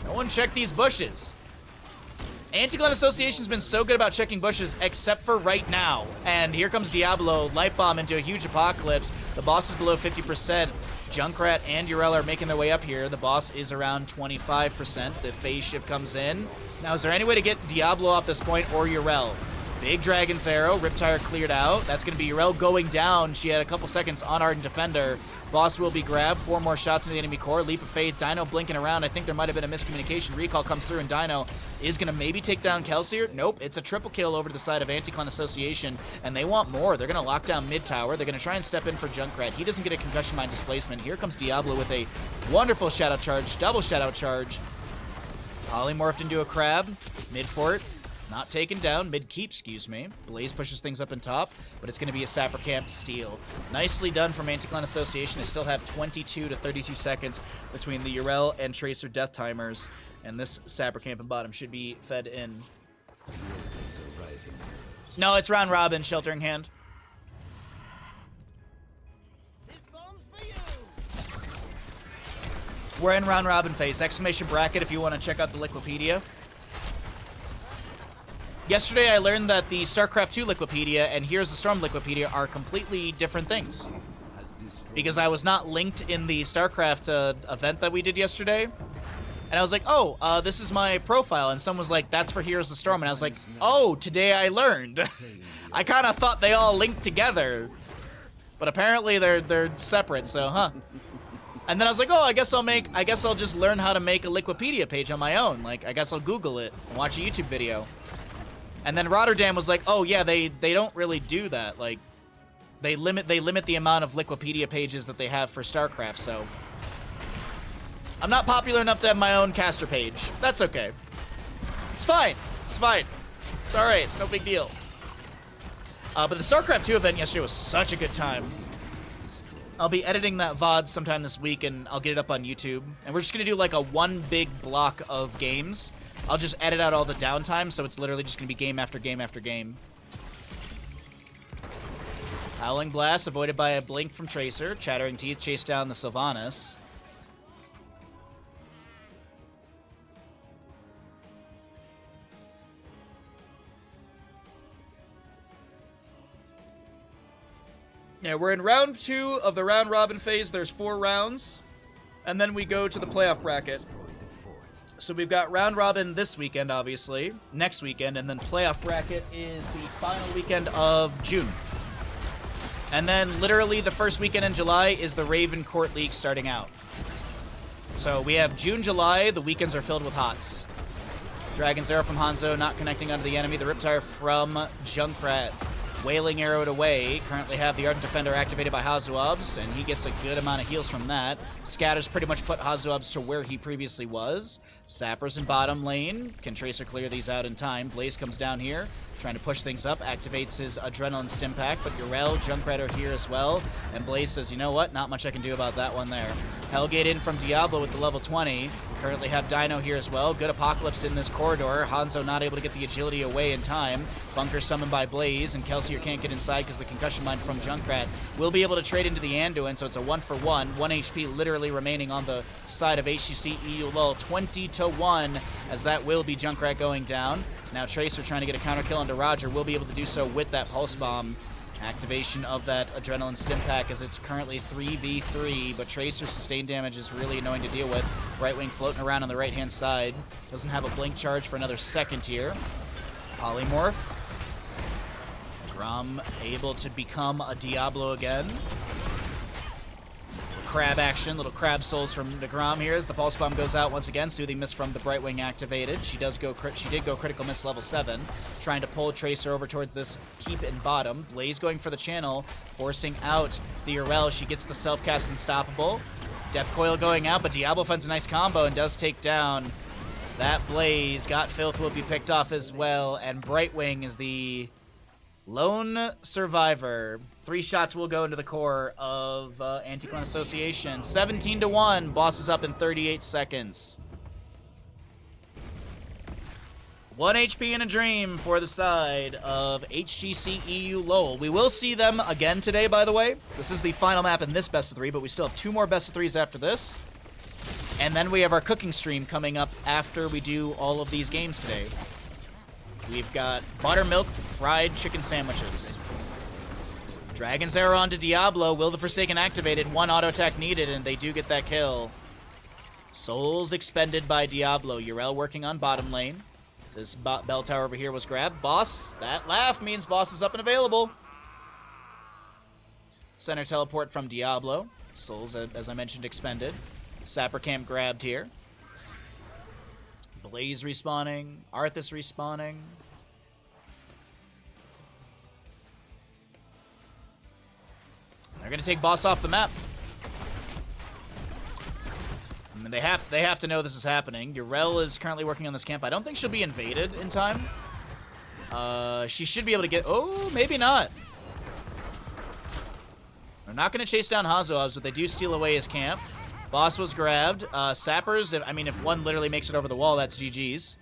No one checked these bushes. Anti-Clan Association's been so good about checking bushes, except for right now. And here comes Diablo, Light Bomb into a huge Apocalypse. The boss is below 50%. Junkrat and Yrel are making their way up here. The boss is around 25%. The phase shift comes in. Now, is there any way to get Diablo off this point or Yrel? Big Dragon's Arrow. Riptire cleared out. That's going to be Yrel going down. She had a couple seconds on Ardent Defender. Boss will be grabbed. 4 more shots into the enemy core. Leap of Faith. Dino blinking around. I think there might have been a miscommunication. Recall comes through, and Dino is going to maybe take down Kelsier. Nope. It's a triple kill over to the side of Anti-Clan Association, and they want more. They're going to lock down mid-tower. They're going to try and step in for Junkrat. He doesn't get a Concussion Mine displacement. Here comes Diablo with a wonderful Shadow Charge. Double Shadow Charge. Polymorphed into a crab. Mid-fort. Not taken down. Mid-keep, excuse me. Blaze pushes things up in top, but it's going to be a Sapper Camp steal. Nicely done from Anti-Clan Association. They still have 22 to 32 seconds between the Yrel and Tracer death timers, and this Sapper Camp in bottom should be fed in. No, it's round robin, Sheltering Hand. We're in round robin phase. Exclamation bracket if you want to check out the Liquipedia. Yesterday I learned that the StarCraft 2 Liquipedia and Here's the Storm Liquipedia are completely different things. Because I was not linked in the StarCraft event that we did yesterday. And I was like, oh, this is my profile. And someone was like, that's for Here's the Storm. And I was like, oh, today I learned. I kind of thought they all linked together. But apparently they're separate, so huh. And then I was like, oh, I guess I'll just learn how to make a Liquipedia page on my own. Like, I guess I'll Google it and watch a YouTube video. And then Rotterdam was like, oh yeah, they don't really do that. Like, they limit the amount of Liquipedia pages that they have for StarCraft, so I'm not popular enough to have my own caster page. That's okay. It's fine. It's fine. It's alright. It's no big deal. But the StarCraft 2 event yesterday was such a good time. I'll be editing that VOD sometime this week, and I'll get it up on YouTube. And we're just going to do like a one big block of games. I'll just edit out all the downtime, so it's literally just going to be game after game after game. Howling Blast avoided by a blink from Tracer. Chattering Teeth chased down the Sylvanas. Yeah, we're in round 2 of the round robin phase. There's 4 rounds. And then we go to the playoff bracket. So we've got round robin this weekend, obviously. Next weekend. And then playoff bracket is the final weekend of June. And then literally the first weekend in July is the Raven Court League starting out. So we have June, July. The weekends are filled with HOTS. Dragon's Arrow from Hanzo not connecting onto the enemy. The Riptire from Junkrat. Wailing Arrowed away. Currently have the Ardent Defender activated by Hazuabs, and he gets a good amount of heals from that. Scatters pretty much put Hazuabs to where he previously was. Sappers in bottom lane. Can Tracer clear these out in time? Blaze comes down here, trying to push things up. Activates his Adrenaline Stim Pack, but Yrel, Junkrat are here as well. And Blaze says, you know what? Not much I can do about that one there. Hellgate in from Diablo with the level 20. Currently have Dino here as well. Good Apocalypse in this corridor. Hanzo not able to get the agility away in time. Bunker summoned by Blaze, and Kelsier can't get inside because the concussion mine from Junkrat will be able to trade into the Anduin, so it's a 1-for-1. 1 HP literally remaining on the side of HGCEULUL. 20-1, as that will be Junkrat going down. Now Tracer trying to get a counter kill onto Roger. Will be able to do so with that Pulse Bomb. Activation of that Adrenaline Stim Pack as it's currently 3v3, but Tracer's sustained damage is really annoying to deal with. Right Wing floating around on the right-hand side. Doesn't have a blink charge for another second here. Polymorph. Grom able to become a Diablo again. Crab action, little crab souls from the Grom here as the Pulse Bomb goes out once again. Soothing Mist from the Brightwing activated. She did go Critical Miss level 7, trying to pull Tracer over towards this keep in bottom. Blaze going for the channel, forcing out the Yrel. She gets the self-cast Unstoppable. Death Coil going out, but Diablo finds a nice combo and does take down that Blaze. Got Filth will be picked off as well, and Brightwing is the lone survivor. 3 shots will go into the core of Anti-Clone Association. 17-1. Boss is up in 38 seconds. 1 HP in a dream for the side of HGCEULUL. We will see them again today, by the way. This is the final map in this best of 3, but we still have 2 more best of 3s after this. And then we have our cooking stream coming up after we do all of these games today. We've got buttermilk fried chicken sandwiches. Dragon's Arrow onto Diablo. Will the Forsaken activated. 1 auto attack needed, and they do get that kill. Souls expended by Diablo. Yrel working on bottom lane. This bell tower over here was grabbed. Boss, that laugh means boss is up and available. Center teleport from Diablo. Souls, as I mentioned, expended. Sapper camp grabbed here. Blaze respawning. Arthas respawning. They're going to take boss off the map. I mean, they have to know this is happening. Yrel is currently working on this camp. I don't think she'll be invaded in time. She should be able to get... Oh, maybe not. They're not going to chase down Hazuabs, but they do steal away his camp. Boss was grabbed. Sappers, I mean, if one literally makes it over the wall, that's GG's.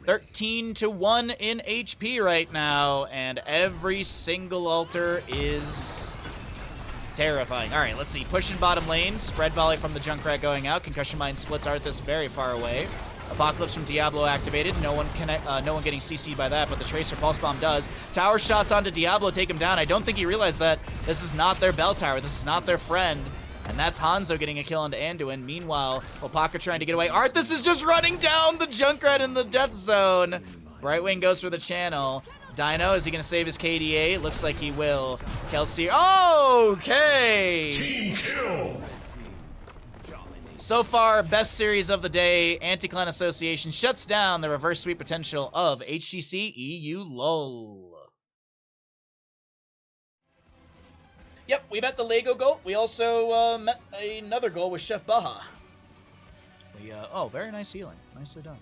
13-1 in HP right now, and every single altar is Terrifying. All right, let's see. Pushing bottom lane. Spread volley from the Junkrat going out. Concussion Mine splits Arthas very far away. Apocalypse from Diablo activated. No one getting CC'd by that, but the Tracer Pulse Bomb does. Tower shots onto Diablo, take him down. I don't think he realized that this is not their bell tower. This is not their friend. And that's Hanzo getting a kill onto Anduin. Meanwhile, Opaka trying to get away. Arthas is just running down the Junkrat in the death zone. Brightwing goes for the channel. Dino, is he going to save his KDA? Looks like he will. Kelsey, okay! Team kill. So far, best series of the day. Anti-Clan Association shuts down the reverse sweep potential of HGCEULUL. Yep, we met the Lego goal. We also met another goal with Chef Baha. Oh, very nice healing. Nicely done.